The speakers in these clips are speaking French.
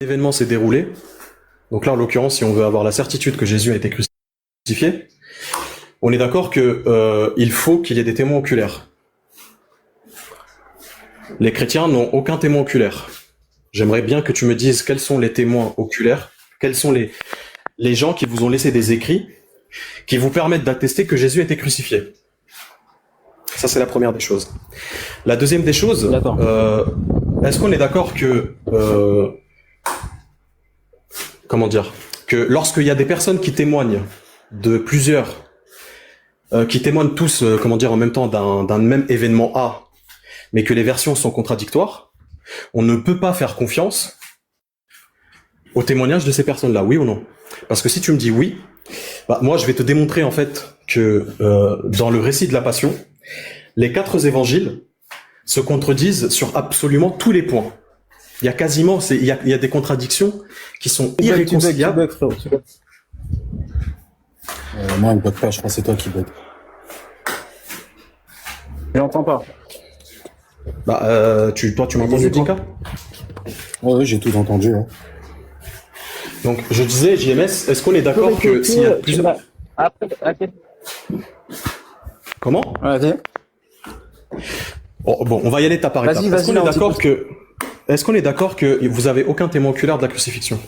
l'événement s'est déroulé, donc là en l'occurrence, si on veut avoir la certitude que Jésus a été crucifié, on est d'accord que il faut qu'il y ait des témoins oculaires. Les chrétiens n'ont aucun témoin oculaire. J'aimerais bien que tu me dises quels sont les témoins oculaires, quels sont les gens qui vous ont laissé des écrits qui vous permettent d'attester que Jésus a été crucifié. Ça, c'est la première des choses. La deuxième des choses, est-ce qu'on est d'accord que comment dire, que lorsqu'il y a des personnes qui témoignent de plusieurs, qui témoignent tous, comment dire, en même temps d'un même événement A, mais que les versions sont contradictoires, on ne peut pas faire confiance au témoignage de ces personnes-là, oui ou non? Parce que si tu me dis oui, bah, moi je vais te démontrer en fait que dans le récit de la Passion, les 4 évangiles se contredisent sur absolument tous les points. Il y a quasiment, il y a des contradictions qui sont irréconciliables. Non, il bug pas, je crois que c'est toi qui bug. Je n'entends pas. Bah, toi, tu m'entends, Tika? Oui, j'ai tout entendu. Hein. Donc, je disais, JMS, est-ce qu'on est d'accord que s'il y a plusieurs... Comment? Vas-y. Oh, bon, on va y aller étape par étape. Est-ce qu'on est d'accord que vous avez aucun témoin oculaire de la crucifixion?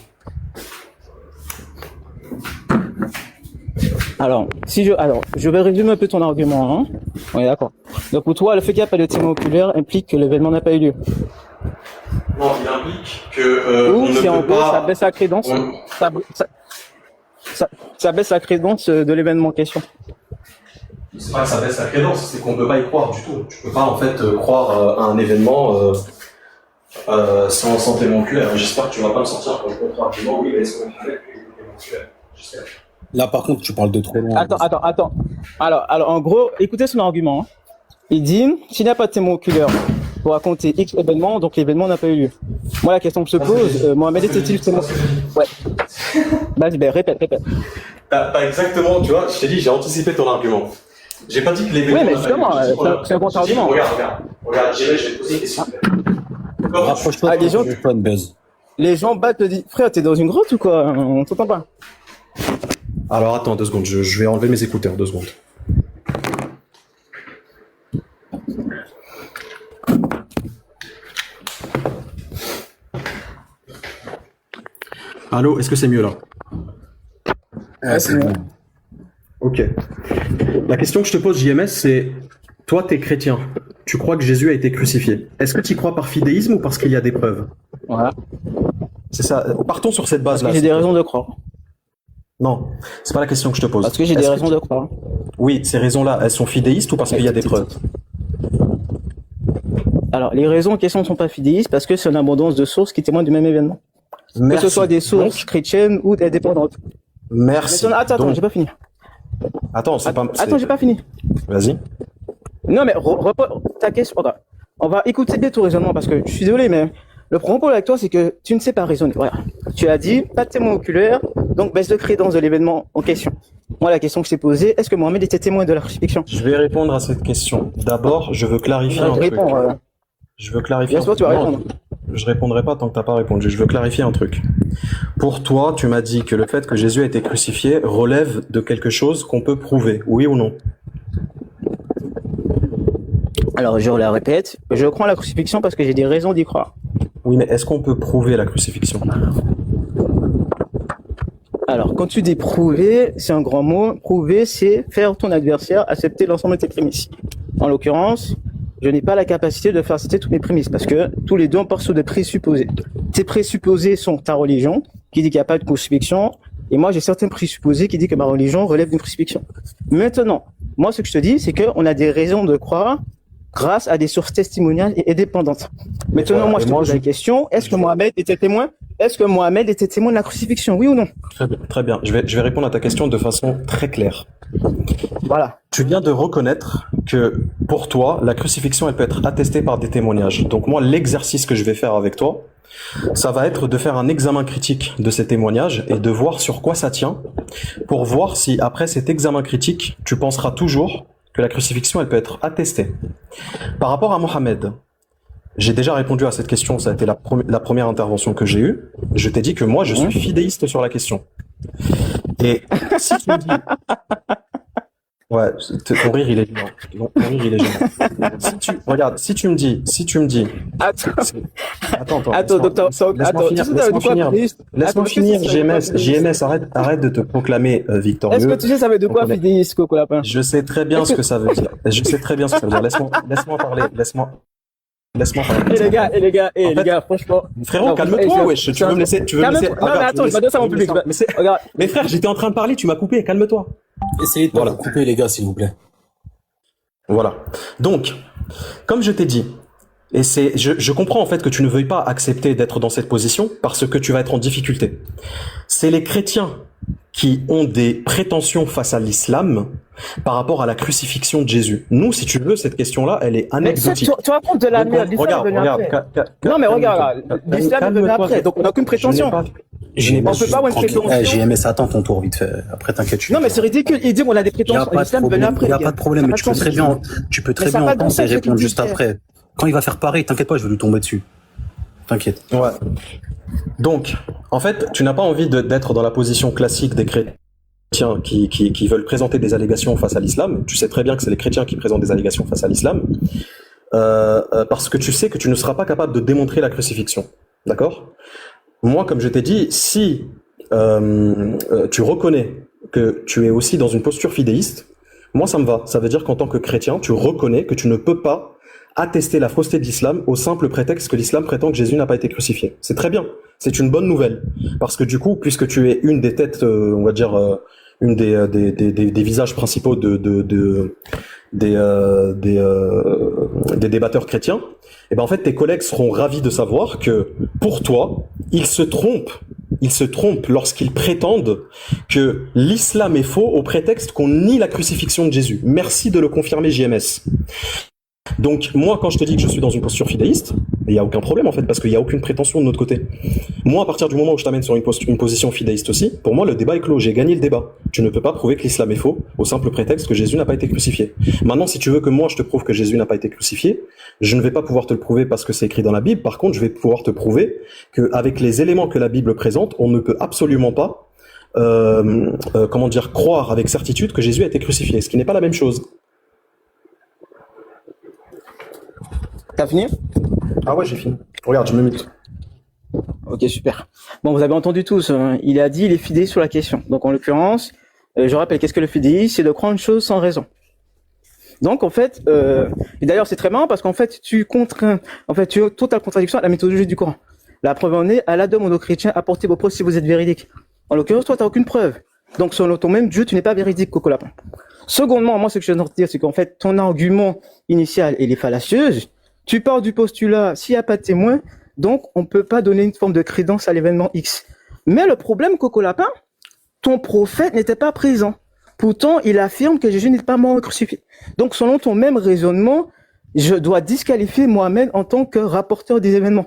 Alors, je vais résumer un peu ton argument. Hein. On est d'accord. Donc pour toi, le fait qu'il n'y a pas de témoin oculaire implique que l'événement n'a pas eu lieu. Non, il implique que ou on ne c'est en peut gros, pas... ça baisse la crédence. Ça baisse la crédence de l'événement en question. C'est pas que ça baisse la crédence, c'est qu'on ne peut pas y croire du tout. Tu peux pas en fait croire à un événement sans témoin oculaire. J'espère que tu vas pas me sortir comme contre-argument. Oui, mais est-ce qu'on fait avec les témoins oculaires? J'espère. Là, par contre, tu parles de trop loin. Attends. Alors, en gros, écoutez son argument. Hein. Il dit, s'il n'y a pas de témoin oculaire pour raconter X événement, donc l'événement n'a pas eu lieu. Moi, la question que je pose, Mohamed était-il témoin? Ouais. Vas-y, répète. Pas exactement, tu vois, je t'ai dit, j'ai anticipé ton argument. J'ai pas dit que l'événement... Oui, mais justement, c'est un contre-argument. Regarde, je vais te poser une question. Rapproche-toi de ton téléphone, Buzz. Les gens battent, te disent, frère, t'es dans une grotte ou quoi? On t'entend pas. Alors attends 2 secondes, je vais enlever mes écouteurs, 2 secondes. Allô, est-ce que c'est mieux là? C'est bon. Ok. La question que je te pose, JMS, c'est, toi t'es chrétien, tu crois que Jésus a été crucifié. Est-ce que tu y crois par fidéisme ou parce qu'il y a des preuves? Voilà. C'est ça, partons sur cette base-là. J'ai des raisons de croire. Non, c'est pas la question que je te pose. Parce que j'ai des raisons de croire. Oui, ces raisons-là, elles sont fidéistes ou parce qu'il y a des preuves? Alors, les raisons en question ne sont pas fidéistes parce que c'est une abondance de sources qui témoignent du même événement. Merci. Que ce soit des sources chrétiennes ou indépendantes. Merci. Attends, j'ai pas fini. Attends, j'ai pas fini. Vas-y. Non, mais ta question. On va écouter bien ton raisonnement parce que je suis désolé, mais le problème avec toi, c'est que tu ne sais pas raisonner. Voilà. Tu as dit, pas de témoin oculaire, donc baisse de crédence de l'événement en question. Moi, la question que je t'ai posée, est-ce que Mohamed était témoin de la crucifixion? Je vais répondre à cette question. D'abord, je veux clarifier un truc. Je veux clarifier. Bien sûr, tu vas répondre. Je répondrai pas tant que t'as pas répondu. Je veux clarifier un truc. Pour toi, tu m'as dit que le fait que Jésus a été crucifié relève de quelque chose qu'on peut prouver, oui ou non? Alors, je la répète, je crois en la crucifixion parce que j'ai des raisons d'y croire. Oui, mais est-ce qu'on peut prouver la crucifixion? Alors, quand tu dis prouver, c'est un grand mot. Prouver, c'est faire ton adversaire accepter l'ensemble de tes prémices. En l'occurrence, je n'ai pas la capacité de faire citer toutes mes prémices parce que tous les deux on part sur des présupposés. Tes présupposés sont ta religion, qui dit qu'il n'y a pas de crucifixion, et moi j'ai certains présupposés qui disent que ma religion relève d'une crucifixion. Maintenant, moi ce que je te dis, c'est qu'on a des raisons de croire grâce à des sources testimoniales et indépendantes. Maintenant, voilà, moi je te pose la question, est-ce que Mohamed était témoin? Est-ce que Mohamed était témoin de la crucifixion, oui ou non? Très bien. Je vais répondre à ta question de façon très claire. Voilà. Tu viens de reconnaître que pour toi, la crucifixion, elle peut être attestée par des témoignages. Donc moi, l'exercice que je vais faire avec toi, ça va être de faire un examen critique de ces témoignages et de voir sur quoi ça tient, pour voir si après cet examen critique, tu penseras toujours que la crucifixion, elle peut être attestée. Par rapport à Mohamed, J'ai déjà répondu à cette question, ça a été la première intervention que j'ai eue. Je t'ai dit que moi, je suis fidéiste sur la question. Et si tu me dis... Ouais, ton rire, il est gênant. Ton rire, il est gênant. Regarde, si tu me dis... Attends, docteur, laisse-moi finir, JMS, arrête de te proclamer victorieux. Est-ce que tu sais ça veut de quoi fidéiste, Coco Lapin? Je sais très bien ce que ça veut dire. Laisse-moi parler. Les gars, franchement. Frérot, calme-toi, wesh. Tu veux me laisser. Non, mais attends, je m'adresse à mon public. Regarde. Mais frère, j'étais en train de parler, tu m'as coupé, calme-toi. Essayez de pas vous couper, les gars, s'il vous plaît. Voilà. Donc, comme je t'ai dit, et je comprends en fait que tu ne veuilles pas accepter d'être dans cette position parce que tu vas être en difficulté. C'est les chrétiens qui ont des prétentions face à l'islam par rapport à la crucifixion de Jésus. Nous, si tu veux, cette question-là, elle est anecdotique. Tu racontes de la merde. Regarde. Non, mais regarde, l'islam est venu après, donc on n'a aucune prétention. On peut pas avoir une prétention. JMS, attends ton tour vite fait. Après, t'inquiète. Non, mais c'est ridicule. Il dit qu'on a des prétentions. L'islam venu après. Il n'y a pas de problème, mais tu peux très bien entendre et répondre juste après. Quand il va faire pareil, t'inquiète pas, je vais lui tomber dessus. T'inquiète. Ouais. Donc, en fait, tu n'as pas envie d'être dans la position classique des chrétiens qui veulent présenter des allégations face à l'islam. Tu sais très bien que c'est les chrétiens qui présentent des allégations face à l'islam, parce que tu sais que tu ne seras pas capable de démontrer la crucifixion. D'accord ? Moi, comme je t'ai dit, si tu reconnais que tu es aussi dans une posture fidéiste, moi ça me va. Ça veut dire qu'en tant que chrétien, tu reconnais que tu ne peux pas attester la fausseté de l'islam au simple prétexte que l'islam prétend que Jésus n'a pas été crucifié. C'est très bien. C'est une bonne nouvelle. Parce que du coup, puisque tu es une des têtes, on va dire, une des visages principaux des débatteurs chrétiens, et ben en fait, tes collègues seront ravis de savoir que, pour toi, ils se trompent lorsqu'ils prétendent que l'islam est faux au prétexte qu'on nie la crucifixion de Jésus. Merci de le confirmer, JMS. Donc moi, quand je te dis que je suis dans une posture fidéiste, il n'y a aucun problème en fait, parce qu'il n'y a aucune prétention de notre côté. Moi, à partir du moment où je t'amène sur une position fidéiste aussi, pour moi le débat est clos, j'ai gagné le débat. Tu ne peux pas prouver que l'islam est faux au simple prétexte que Jésus n'a pas été crucifié. Maintenant, si tu veux que moi je te prouve que Jésus n'a pas été crucifié, je ne vais pas pouvoir te le prouver parce que c'est écrit dans la Bible. Par contre, je vais pouvoir te prouver qu'avec les éléments que la Bible présente, on ne peut absolument pas croire avec certitude que Jésus a été crucifié, ce qui n'est pas la même chose. T'as fini? Ah ouais, j'ai fini. Regarde, je me mute. Ok, super. Bon, vous avez entendu tous, il a dit il est fidéiste sur la question. Donc en l'occurrence, je rappelle, qu'est-ce que le fidéisme? C'est de croire une chose sans raison. Donc en fait, et d'ailleurs c'est très marrant parce qu'en fait tu es en totale contradiction à la méthodologie du Coran. La preuve en est, Allah demande aux chrétiens apportez vos preuves si vous êtes véridiques. En l'occurrence, toi tu n'as aucune preuve. Donc selon ton même Dieu, tu n'es pas véridique, Coco Lapin. Secondement, moi ce que je viens de dire, c'est qu'en fait ton argument initial il est fallacieux. Tu pars du postulat, s'il n'y a pas de témoin, donc on ne peut pas donner une forme de crédence à l'événement X. Mais le problème, Coco Lapin, ton prophète n'était pas présent. Pourtant, il affirme que Jésus n'est pas mort crucifié. Donc, selon ton même raisonnement, je dois disqualifier Mohamed en tant que rapporteur des événements.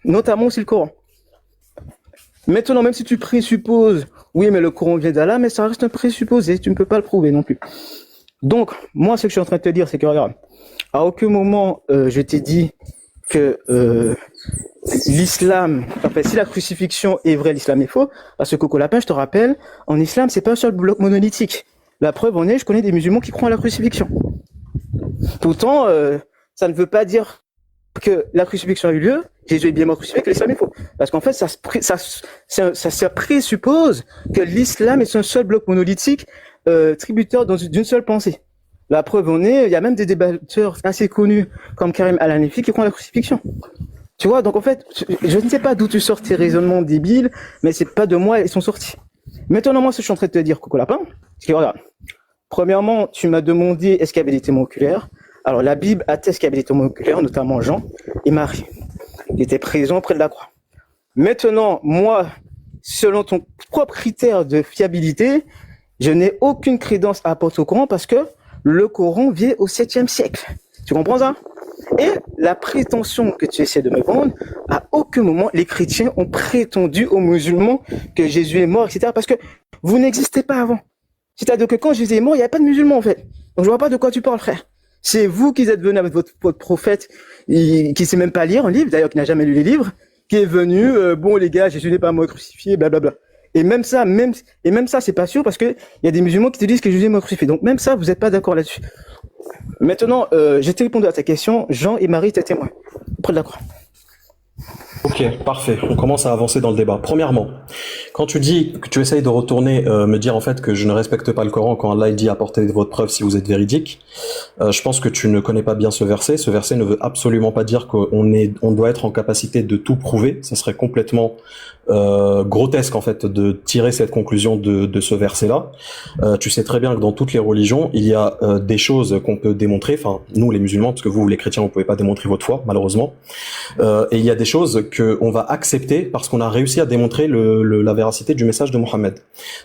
Notamment aussi le Coran. Maintenant, même si tu présupposes, oui, mais le Coran vient d'Allah, mais ça reste un présupposé, tu ne peux pas le prouver non plus. Donc, moi, ce que je suis en train de te dire, c'est que, regarde, à aucun moment, je t'ai dit que l'islam, si la crucifixion est vraie, l'islam est faux, parce que Coco Lapin, je te rappelle, en islam, c'est pas un seul bloc monolithique. La preuve en est, je connais des musulmans qui croient à la crucifixion. Pourtant, ça ne veut pas dire que la crucifixion a eu lieu, Jésus est bien mort crucifié, que l'islam est faux. Parce qu'en fait, ça présuppose que l'islam est un seul bloc monolithique, tributaire d'une seule pensée. La preuve en est, il y a même des débatteurs assez connus comme Karim Al-Hanifi qui croient à la crucifixion. Tu vois, donc en fait, je ne sais pas d'où tu sors tes raisonnements débiles, mais c'est pas de moi, ils sont sortis. Maintenant, moi, ce que je suis en train de te dire, Coco Lapin, c'est que regarde, premièrement, tu m'as demandé est-ce qu'il y avait des témoins oculaires. Alors, la Bible atteste qu'il y avait des témoins oculaires, notamment Jean et Marie, qui étaient présents près de la croix. Maintenant, moi, selon ton propre critère de fiabilité, je n'ai aucune crédence à apporter au Coran parce que le Coran vient au 7e siècle. Tu comprends ça? Et la prétention que tu essaies de me vendre, à aucun moment les chrétiens ont prétendu aux musulmans que Jésus est mort, etc. Parce que vous n'existez pas avant. C'est-à-dire que quand Jésus est mort, il n'y avait pas de musulmans en fait. Donc je vois pas de quoi tu parles, frère. C'est vous qui êtes venu avec votre prophète, qui sait même pas lire un livre, d'ailleurs, qui n'a jamais lu les livres, qui est venu, bon, les gars, Jésus n'est pas mort crucifié, blablabla. Et même ça, c'est pas sûr parce que il y a des musulmans qui te disent que Jésus est mort crucifié. Donc, même ça, vous n'êtes pas d'accord là-dessus. Maintenant, j'ai répondu à ta question. Jean et Marie étaient témoins près de la croix. Ok, parfait. On commence à avancer dans le débat. Premièrement, quand tu dis que tu essayes de retourner me dire en fait que je ne respecte pas le Coran quand Allah dit apportez votre preuve si vous êtes véridique, je pense que tu ne connais pas bien ce verset. Ce verset ne veut absolument pas dire on doit être en capacité de tout prouver. Ça serait complètement grotesque en fait de tirer cette conclusion de ce verset-là. Tu sais très bien que dans toutes les religions, il y a des choses qu'on peut démontrer. Enfin, nous les musulmans, parce que vous les chrétiens, vous pouvez pas démontrer votre foi malheureusement. Et il y a des choses qu'on va accepter parce qu'on a réussi à démontrer la véracité du message de Mohammed.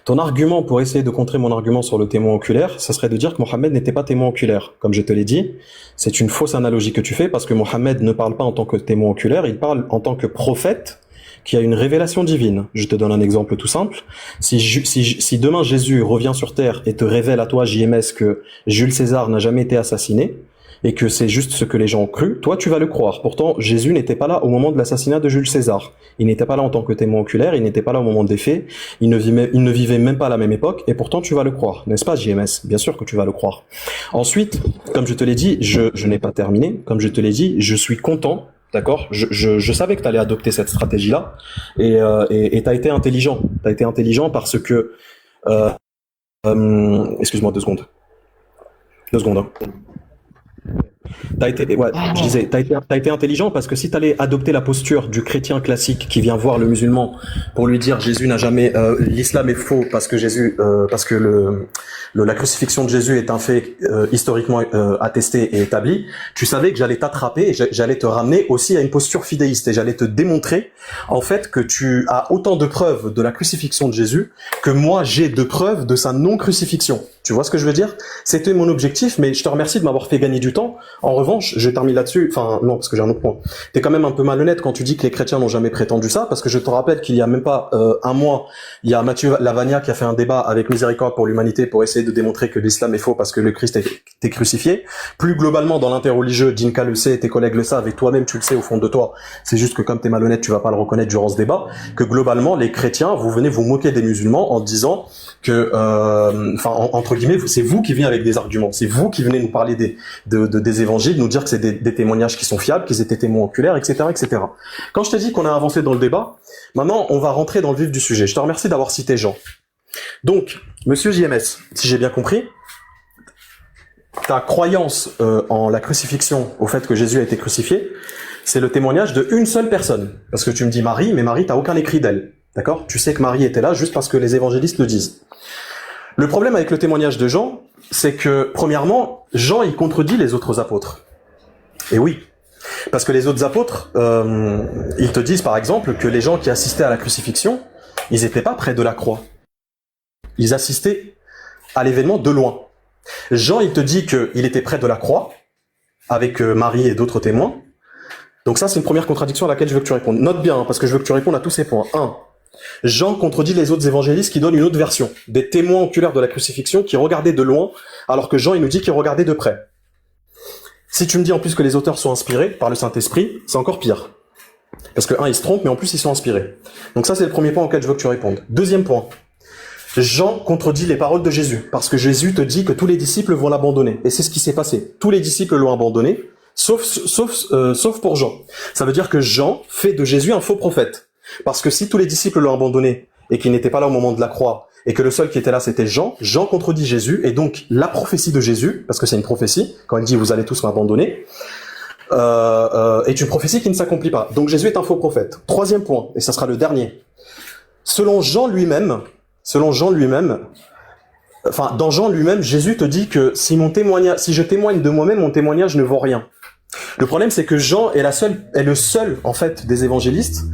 Ton argument pour essayer de contrer mon argument sur le témoin oculaire, ça serait de dire que Mohammed n'était pas témoin oculaire. Comme je te l'ai dit, c'est une fausse analogie que tu fais parce que Mohammed ne parle pas en tant que témoin oculaire, il parle en tant que prophète qui a une révélation divine. Je te donne un exemple tout simple. Si demain Jésus revient sur terre et te révèle à toi, JMS, que Jules César n'a jamais été assassiné, et que c'est juste ce que les gens ont cru, toi tu vas le croire. Pourtant, Jésus n'était pas là au moment de l'assassinat de Jules César. Il n'était pas là en tant que témoin oculaire, il n'était pas là au moment des faits, il ne vivait même pas à la même époque, et pourtant tu vas le croire. N'est-ce pas, JMS? Bien sûr que tu vas le croire. Ensuite, comme je te l'ai dit, je n'ai pas terminé, comme je te l'ai dit, je suis content, d'accord? Je savais que tu allais adopter cette stratégie-là, et t'as été intelligent. T'as été intelligent parce que... excuse-moi 2 secondes. 2 secondes, hein. T'as été intelligent parce que si t'allais adopter la posture du chrétien classique qui vient voir le musulman pour lui dire Jésus n'a jamais, l'islam est faux parce que la crucifixion de Jésus est un fait historiquement attesté et établi, tu savais que j'allais t'attraper et j'allais te ramener aussi à une posture fidéiste et j'allais te démontrer en fait que tu as autant de preuves de la crucifixion de Jésus que moi j'ai de preuves de sa non-crucifixion. Tu vois ce que je veux dire? C'était mon objectif, mais je te remercie de m'avoir fait gagner du temps. En revanche, je termine là-dessus. Enfin, non, parce que j'ai un autre point. T'es quand même un peu malhonnête quand tu dis que les chrétiens n'ont jamais prétendu ça, parce que je te rappelle qu'il y a même pas un mois, il y a Mathieu Lavagna qui a fait un débat avec Miséricorde pour l'humanité pour essayer de démontrer que l'islam est faux parce que le Christ était crucifié. Plus globalement, dans l'interreligieux, Dinka le sait, tes collègues le savent, et toi-même tu le sais au fond de toi. C'est juste que comme t'es malhonnête, tu vas pas le reconnaître durant ce débat, que globalement, les chrétiens, vous venez vous moquer des musulmans en disant que, entre guillemets, c'est vous qui venez avec des arguments, c'est vous qui venez nous parler des évangiles, nous dire que c'est des témoignages qui sont fiables, qu'ils étaient témoins oculaires, etc., etc. Quand je t'ai dit qu'on a avancé dans le débat, maintenant on va rentrer dans le vif du sujet. Je te remercie d'avoir cité Jean. Donc, Monsieur JMS, si j'ai bien compris, ta croyance en la crucifixion, au fait que Jésus a été crucifié, c'est le témoignage de une seule personne. Parce que tu me dis Marie, mais Marie, t'as aucun écrit d'elle. D'accord? Tu sais que Marie était là juste parce que les évangélistes le disent. Le problème avec le témoignage de Jean, c'est que, premièrement, Jean, il contredit les autres apôtres. Et oui. Parce que les autres apôtres, ils te disent par exemple que les gens qui assistaient à la crucifixion, ils n'étaient pas près de la croix. Ils assistaient à l'événement de loin. Jean, il te dit qu'il était près de la croix, avec Marie et d'autres témoins. Donc ça, c'est une première contradiction à laquelle je veux que tu répondes. Note bien, parce que je veux que tu répondes à tous ces points. 1. Jean contredit les autres évangélistes qui donnent une autre version. Des témoins oculaires de la crucifixion qui regardaient de loin, alors que Jean, il nous dit qu'il regardait de près. Si tu me dis en plus que les auteurs sont inspirés par le Saint-Esprit, c'est encore pire. Parce que, ils se trompent, mais en plus, ils sont inspirés. Donc ça, c'est le premier point auquel je veux que tu répondes. Deuxième point. Jean contredit les paroles de Jésus, parce que Jésus te dit que tous les disciples vont l'abandonner. Et c'est ce qui s'est passé. Tous les disciples l'ont abandonné, sauf pour Jean. Ça veut dire que Jean fait de Jésus un faux prophète. Parce que si tous les disciples l'ont abandonné, et qu'il n'était pas là au moment de la croix, et que le seul qui était là c'était Jean, Jean contredit Jésus, et donc la prophétie de Jésus, parce que c'est une prophétie, quand il dit vous allez tous m'abandonner, est une prophétie qui ne s'accomplit pas. Donc Jésus est un faux prophète. Troisième point, et ça sera le dernier. Selon Jean lui-même, dans Jean lui-même, Jésus te dit que si je témoigne de moi-même, mon témoignage ne vaut rien. Le problème, c'est que Jean est le seul, en fait, des évangélistes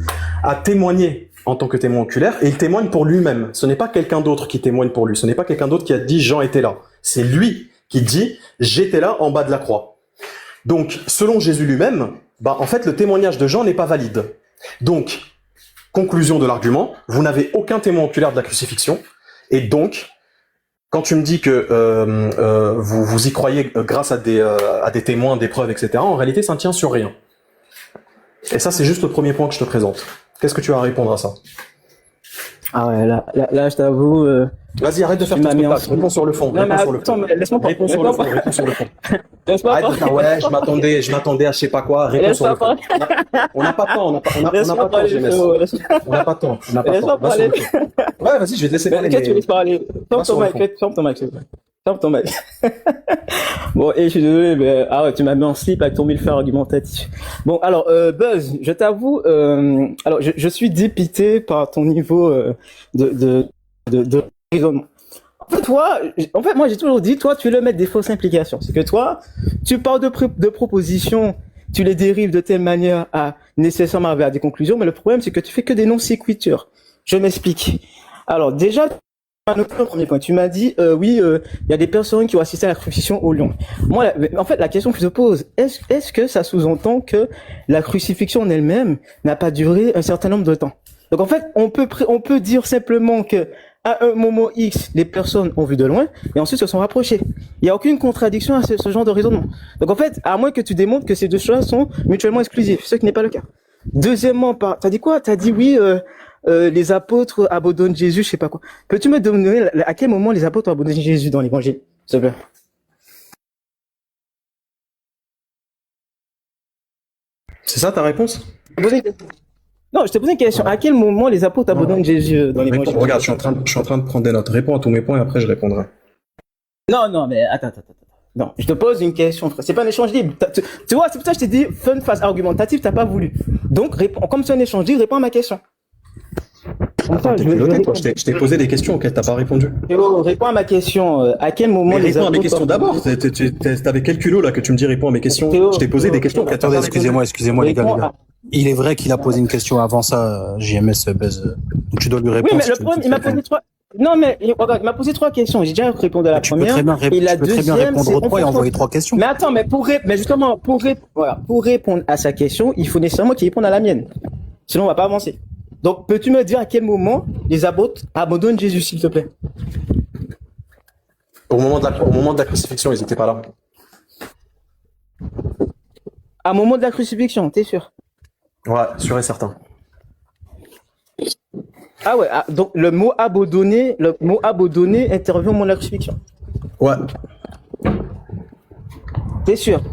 à témoigner en tant que témoin oculaire, et il témoigne pour lui-même. Ce n'est pas quelqu'un d'autre qui témoigne pour lui. Ce n'est pas quelqu'un d'autre qui a dit Jean était là. C'est lui qui dit j'étais là en bas de la croix. Donc, selon Jésus lui-même, en fait, le témoignage de Jean n'est pas valide. Donc, conclusion de l'argument, vous n'avez aucun témoin oculaire de la crucifixion, et donc, quand tu me dis que vous y croyez grâce à des témoins, des preuves, etc., en réalité, ça ne tient sur rien. Et ça, c'est juste le premier point que je te présente. Qu'est-ce que tu as à répondre à ça? Ah ouais, là, je t'avoue. Vas-y, arrête de faire ton spectacle. Réponds sur le fond. Non, mais attends, laisse-moi pas. Réponds sur le fond. Réponds sur le fond. Arrête de faire, ouais, je m'attendais à je sais pas quoi. Réponds sur le fond. On n'a pas de temps, on n'a pas de temps, GMS. On n'a pas de temps. Laisse-moi parler. Ouais, vas-y, je vais te laisser parler. Qu'est-ce que tu laisses parler? Ferme ton mic, s'il te plaît. Ferme ton mic. Bon, et je suis désolé, mais ah ouais, tu m'as mis en slip avec ton millefeuille argumentatif. Bon, alors Buzz, je t'avoue, alors je suis dépité par ton niveau de raisonnement. En fait, moi j'ai toujours dit, toi, tu es le maître des fausses implications. C'est que toi, tu parles de propositions, tu les dérives de telle manière à nécessairement arriver à des conclusions, mais le problème c'est que tu fais que des non-séquitures. Je m'explique. Alors déjà, un premier point, tu m'as dit, oui, il y a des personnes qui ont assisté à la crucifixion au lion. Moi, en fait, la question que je te pose, est-ce que ça sous-entend que la crucifixion en elle-même n'a pas duré un certain nombre de temps? Donc en fait, on peut dire simplement que à un moment X, les personnes ont vu de loin et ensuite se sont rapprochées. Il n'y a aucune contradiction à ce genre de raisonnement. Donc en fait, à moins que tu démontres que ces deux choses sont mutuellement exclusives, ce qui n'est pas le cas. Deuxièmement, t'as dit quoi? T'as dit oui, les apôtres abandonnent Jésus, je sais pas quoi. Peux-tu me donner à quel moment les apôtres abandonnent Jésus dans l'évangile, s'il te plaît? C'est ça ta réponse? Non, je te posais une question. À quel moment les apôtres abandonnent Jésus dans l'évangile? Regarde, je suis en train de prendre des notes. Réponds à tous mes points et après je répondrai. Non, mais attends. Non, je te pose une question, frère. C'est pas un échange libre. Tu vois, c'est pour ça que je t'ai dit, fun phase argumentative, t'as pas voulu. Donc, comme c'est un échange libre, réponds à ma question. Je t'ai posé des questions auxquelles t'as pas répondu. Théo, réponds à ma question. À quel moment les réponds à mes questions d'abord. T'avais quel culot là que tu me dis réponds à mes questions? Théo, je t'ai posé des questions. Attendez, excusez-moi les gars. Il est vrai qu'il a posé une question avant ça, JMS Buzz. Donc tu dois lui répondre. Oui, mais le problème, il m'a posé trois. Non, mais regarde, il m'a posé trois questions. J'ai déjà répondu à la première. Et la deuxième, tu peux très bien répondre aux trois et envoyer trois questions. Mais attends, mais justement, pour répondre à sa question, il faut nécessairement qu'il réponde à la mienne. Sinon, on va pas avancer. Donc, peux-tu me dire à quel moment les apôtres abandonnent Jésus, s'il te plaît? Au moment de la crucifixion, ils étaient pas là. À un moment de la crucifixion, t'es sûr? Ouais, sûr et certain. Ah ouais, donc le mot abandonné intervient au moment de la crucifixion. Ouais. T'es sûr?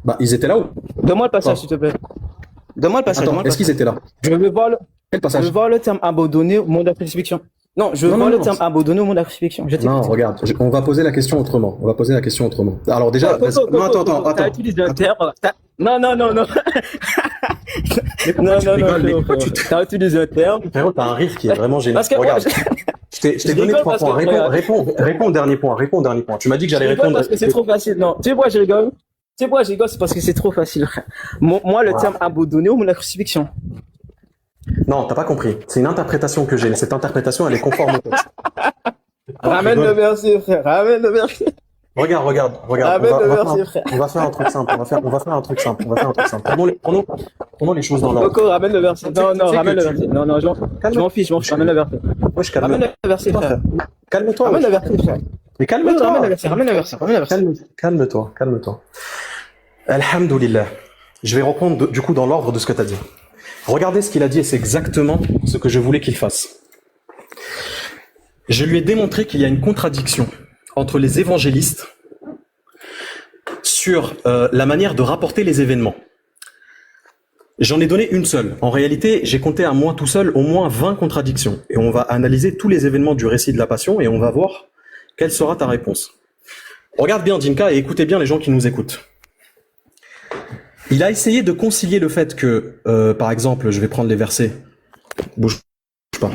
Bah, ils étaient là où? Donne-moi le passage, s'il te plaît. Donne-moi le passage. Attends, est-ce qu'ils étaient là? Je veux voir Quel passage? Je veux voir le terme abandonné au moment de la crucifixion. Non, je veux voir le terme abandonné au moment de la crucifixion. Non, regarde, on va poser la question autrement. Alors déjà, non, attends. T'as utilisé un terme. Non. T'as utilisé un terme. Frérot, t'as un rire qui est vraiment gênant. Regarde, je t'ai donné 3 points. Réponds au dernier point. Tu m'as dit que j'allais répondre. Parce que c'est trop facile. Non, tu sais pourquoi je rigole? C'est parce que c'est trop facile. Moi, le terme abandonné au moment de la crucifixion. Non, t'as pas compris. C'est une interprétation que j'ai. Cette interprétation, elle est conforme au texte. Ramène le verset, frère. Ramène le verset. Regarde. Ramène le verset, frère. On va faire un truc simple. Prenons les choses dans l'ordre. Coco, ramène le verset. Non, ramène le verset. Non, je m'en fiche. Ramène le verset. Ramène le verset, frère. Calme-toi. Ramène le verset, frère. Mais calme-toi. Ramène le verset. Calme-toi. Alhamdoulilah. Je vais reprendre du coup dans l'ordre de ce que t'as dit. Regardez ce qu'il a dit et c'est exactement ce que je voulais qu'il fasse. Je lui ai démontré qu'il y a une contradiction entre les évangélistes sur la manière de rapporter les événements. J'en ai donné une seule. En réalité, j'ai compté à moi tout seul au moins 20 contradictions. Et on va analyser tous les événements du récit de la Passion et on va voir quelle sera ta réponse. Regarde bien Dinka et écoutez bien les gens qui nous écoutent. Il a essayé de concilier le fait que, par exemple, je vais prendre les versets. Bouge pas.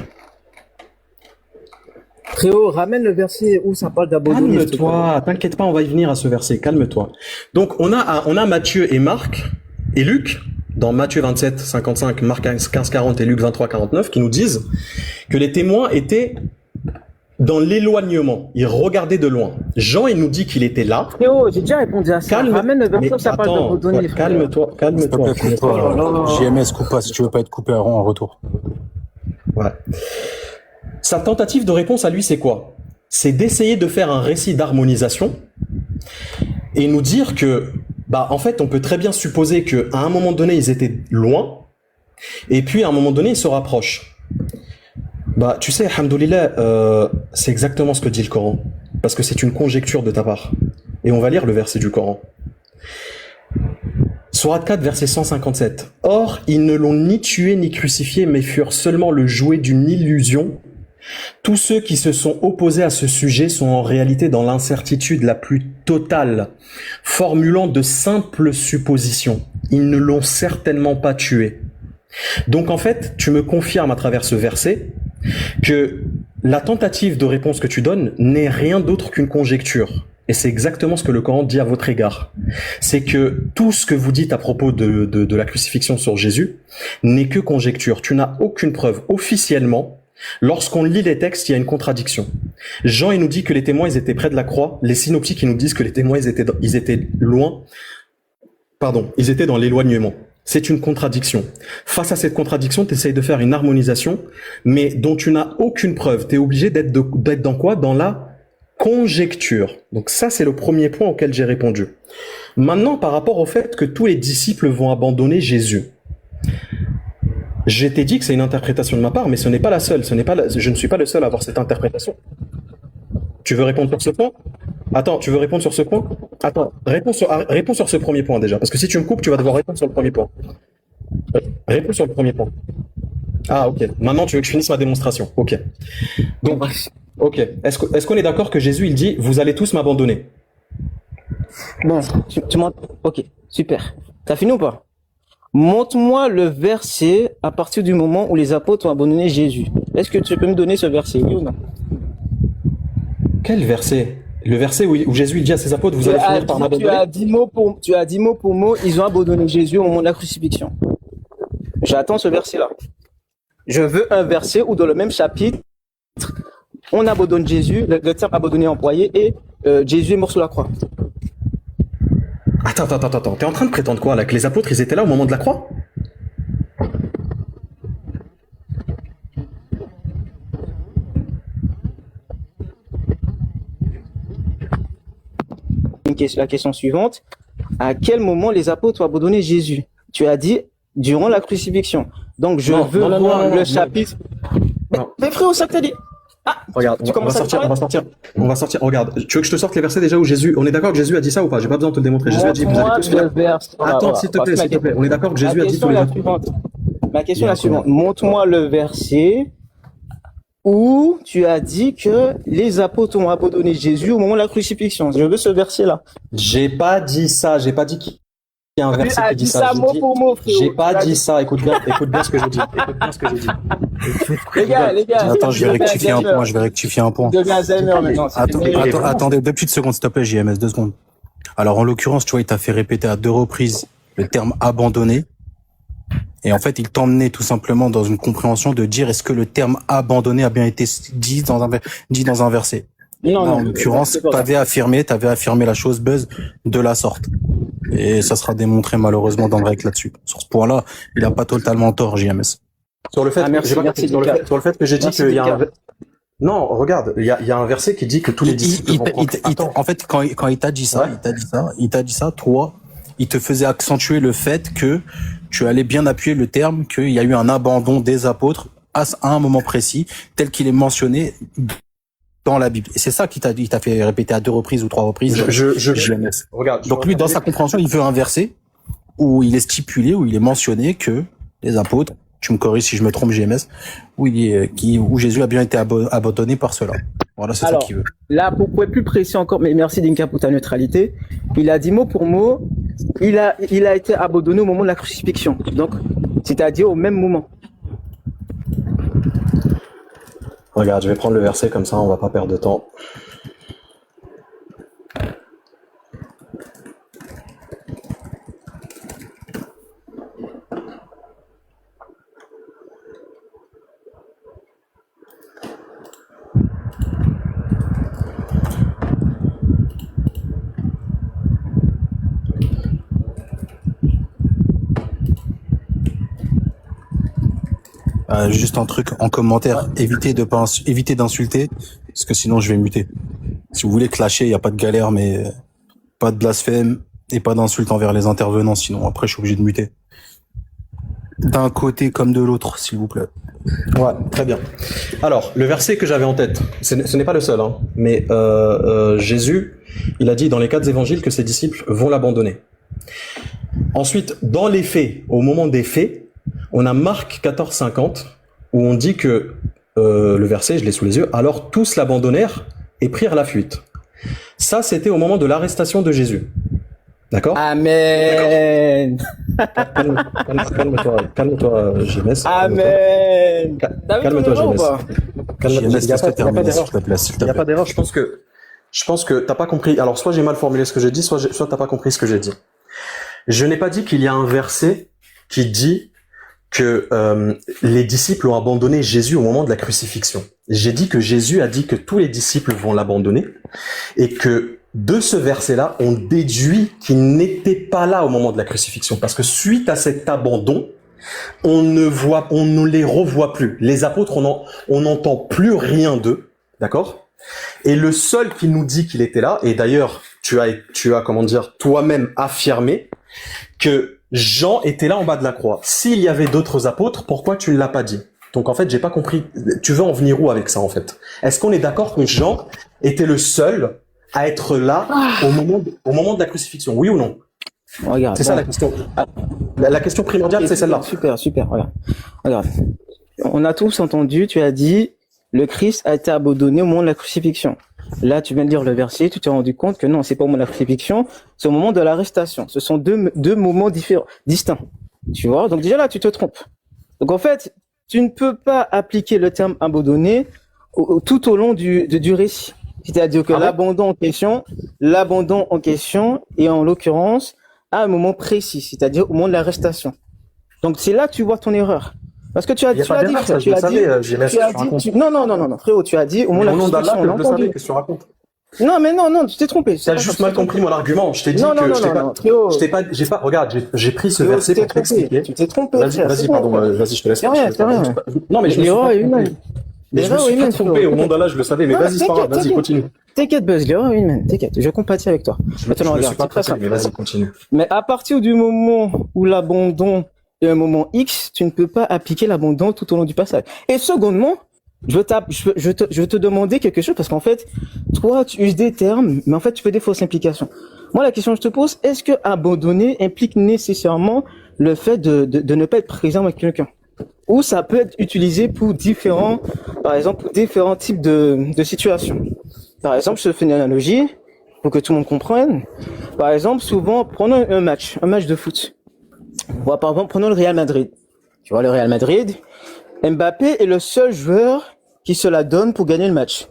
Théo, ramène le verset où ça parle d'abandonner. Calme-toi, t'inquiète pas, on va y venir à ce verset, calme-toi. Donc, on a Matthieu et Marc et Luc, dans Matthieu 27, 55, Marc 15, 40 et Luc 23, 49, qui nous disent que les témoins étaient dans l'éloignement. Ils regardaient de loin. Jean, il nous dit qu'il était là. Théo, j'ai déjà répondu à ça. Ramène le verset où ça parle d'abandonner. Calme-toi. JMS, coupe pas si tu veux pas être coupé en retour. Ouais. Sa tentative de réponse à lui, c'est quoi? c'est d'essayer de faire un récit d'harmonisation et nous dire que, en fait, on peut très bien supposer qu'à un moment donné, ils étaient loin, et puis à un moment donné, ils se rapprochent. Tu sais, alhamdoulilah, c'est exactement ce que dit le Coran, parce que c'est une conjecture de ta part. Et on va lire le verset du Coran. Sourate 4, verset 157. Or, ils ne l'ont ni tué ni crucifié, mais furent seulement le jouet d'une illusion. Tous ceux qui se sont opposés à ce sujet sont en réalité dans l'incertitude la plus totale, formulant de simples suppositions. Ils ne l'ont certainement pas tué. Donc en fait, tu me confirmes à travers ce verset que la tentative de réponse que tu donnes n'est rien d'autre qu'une conjecture. Et c'est exactement ce que le Coran dit à votre égard. C'est que tout ce que vous dites à propos de la crucifixion sur Jésus n'est que conjecture. Tu n'as aucune preuve. Officiellement, lorsqu'on lit les textes, il y a une contradiction. Jean, il nous dit que les témoins, ils étaient près de la croix. Les synoptiques, ils nous disent que les témoins, ils étaient loin. Ils étaient dans l'éloignement. C'est une contradiction. Face à cette contradiction, tu essayes de faire une harmonisation, mais dont tu n'as aucune preuve. Tu es obligé d'être dans quoi? Dans la conjecture. Donc ça, c'est le premier point auquel j'ai répondu. Maintenant, par rapport au fait que tous les disciples vont abandonner Jésus, je t'ai dit que c'est une interprétation de ma part, mais ce n'est pas la seule. Je ne suis pas le seul à avoir cette interprétation. Tu veux répondre sur ce point? Attends, tu veux répondre sur ce point? Attends, réponds sur ce premier point déjà, parce que si tu me coupes, tu vas devoir répondre sur le premier point. Réponds sur le premier point. Ah, ok. Maintenant, tu veux que je finisse ma démonstration. Ok. Donc, ok. Est-ce qu'on est d'accord que Jésus, il dit, vous allez tous m'abandonner? Bon, tu m'entends? Ok, super. T'as fini ou pas? Montre-moi le verset à partir du moment où les apôtres ont abandonné Jésus. Est-ce que tu peux me donner ce verset, oui ou non? Quel verset? Le verset où Jésus il dit à ses apôtres, vous allez finir par m'abandonner? Tu as dit mot pour mot, ils ont abandonné Jésus au moment de la crucifixion. J'attends ce verset-là. Je veux un verset où dans le même chapitre, on abandonne Jésus, le terme abandonné employé, et Jésus est mort sur la croix. Attends. T'es en train de prétendre quoi là? Que les apôtres, ils étaient là au moment de la croix? La question suivante. À quel moment les apôtres ont abandonné Jésus? Tu as dit durant la crucifixion. Donc je veux voir le chapitre. Mais frérot, ça t'a dit. Ah, regarde, on va sortir. Regarde, tu veux que je te sorte les versets déjà où Jésus, on est d'accord que Jésus a dit ça ou pas? J'ai pas besoin de te le démontrer. Jésus a dit, vous allez tous faire. Attends, s'il te plaît. On est d'accord que Jésus a dit tous les autres. Ma question est la suivante. Montre-moi le verset où tu as dit que les apôtres ont abandonné Jésus au moment de la crucifixion. Je veux ce verset-là. J'ai pas dit ça. J'ai pas dit qu'il y a un verset qui dit ça. Mot pour mot, frérot. J'ai pas dit ça. Écoute bien ce que j'ai dit. Les gars. Attends, je vais rectifier un point. Attendez, 2 petites secondes, s'il te plaît, JMS, 2 secondes. Alors, en l'occurrence, tu vois, il t'a fait répéter à 2 reprises le terme abandonné. Et en fait, il t'emmenait tout simplement dans une compréhension de dire est-ce que le terme abandonné a bien été dit dans un verset. Non, en l'occurrence, t'avais affirmé la chose Buzz de la sorte. Et ça sera démontré malheureusement dans le règle là-dessus. Sur ce point-là, il a pas totalement tort, JMS. Sur le fait, sur le fait que j'ai dit qu'il y a un... Non, regarde, il y a un verset qui dit que tous les disciples en fait, quand il t'a dit ça, toi, il te faisait accentuer le fait que tu allais bien appuyer le terme qu'il y a eu un abandon des apôtres à un moment précis, tel qu'il est mentionné dans la Bible. Et c'est ça qu'il t'a dit, il t'a fait répéter à 2 reprises ou 3 reprises. Regarde. Donc lui, dans sa compréhension, il veut un verset où il est stipulé, où il est mentionné que les apôtres, tu me corriges si je me trompe, GMS, où Jésus a bien été abandonné par cela. Voilà, c'est ça qu'il veut. Là, pour être plus précis encore, mais merci Dinka pour ta neutralité, il a dit mot pour mot, il a été abandonné au moment de la crucifixion. Donc, c'est-à-dire au même moment. Regarde, je vais prendre le verset comme ça, on va pas perdre de temps. Juste un truc en commentaire, évitez d'insulter Parce que sinon, je vais muter. Si vous voulez clasher, il n'y a pas de galère, mais pas de blasphème et pas d'insulte envers les intervenants. Sinon, après, je suis obligé de muter. D'un côté comme de l'autre, s'il vous plaît. Ouais, très bien. Alors, le verset que j'avais en tête, ce n'est pas le seul, hein, mais Jésus, il a dit dans les 4 évangiles que ses disciples vont l'abandonner. Ensuite, dans les faits, au moment des faits, on a Marc 14,50, où on dit que, le verset, je l'ai sous les yeux, alors tous l'abandonnèrent et prirent la fuite. Ça, c'était au moment de l'arrestation de Jésus. D'accord? Amen. Calme-toi, JMS. Amen. Calme-toi, JMS. JMS, s'il te plaît. Il n'y a pas d'erreur. Je pense que t'as pas compris. Alors, soit j'ai mal formulé ce que j'ai dit, soit t'as pas compris ce que j'ai dit. Je n'ai pas dit qu'il y a un verset qui dit que les disciples ont abandonné Jésus au moment de la crucifixion. J'ai dit que Jésus a dit que tous les disciples vont l'abandonner et que de ce verset-là, on déduit qu'ils n'étaient pas là au moment de la crucifixion. Parce que suite à cet abandon, on ne les revoit plus. Les apôtres, on n'entend plus rien d'eux. D'accord? Et le seul qui nous dit qu'il était là, et d'ailleurs, tu as, comment dire, toi-même affirmé que Jean était là en bas de la croix. S'il y avait d'autres apôtres, pourquoi tu ne l'as pas dit? Donc en fait, j'ai pas compris. Tu veux en venir où avec ça, en fait? Est-ce qu'on est d'accord que Jean était le seul à être là au moment de la crucifixion, oui ou non? Regarde. C'est ça la question. La question primordiale, c'est celle-là. Super. Regarde. On a tous entendu, tu as dit, le Christ a été abandonné au moment de la crucifixion. Là, tu viens de lire le verset, tu t'es rendu compte que non, c'est pas au moment de la crucifixion, c'est au moment de l'arrestation. Ce sont deux moments distincts. Tu vois? Donc déjà là, tu te trompes. Donc en fait, tu ne peux pas appliquer le terme abandonné tout au long du récit. C'est-à-dire que l'abandon en question est en l'occurrence à un moment précis, c'est-à-dire au moment de l'arrestation. Donc c'est là que tu vois ton erreur. Parce que tu as dit, non, frérot, tu as dit au moment de l'arrestation, on l'a entendu. Qu'est-ce que tu racontes? Non, mais non, tu t'es trompé. T'as juste mal compris mon argument. Je t'ai dit j'ai pris ce verset pour t'expliquer. Tu t'es trompé. Vas-y, pardon, vas-y, je te laisse. C'est rien. Non, mais je me suis pas trompé au monde là, je le savais, mais vas-y, c'est pas grave, vas-y, continue. T'inquiète, Buzz, t'inquiète, je compatis avec toi. Maintenant, regarde, c'est très simple, mais vas-y, continue. Mais à partir du moment où l'abandon est un moment X, tu ne peux pas appliquer l'abandon tout au long du passage. Et secondement, je veux te demander quelque chose parce qu'en fait, toi, tu uses des termes, mais en fait, tu fais des fausses implications. Moi, la question que je te pose, est-ce que abandonner implique nécessairement le fait de ne pas être présent avec quelqu'un? Ou ça peut être utilisé pour différents types de situations. Par exemple, je te fais une analogie pour que tout le monde comprenne. Par exemple, souvent, prenons un match de foot. Par exemple, prenons le Real Madrid. Tu vois, le Real Madrid, Mbappé est le seul joueur qui se la donne pour gagner le match.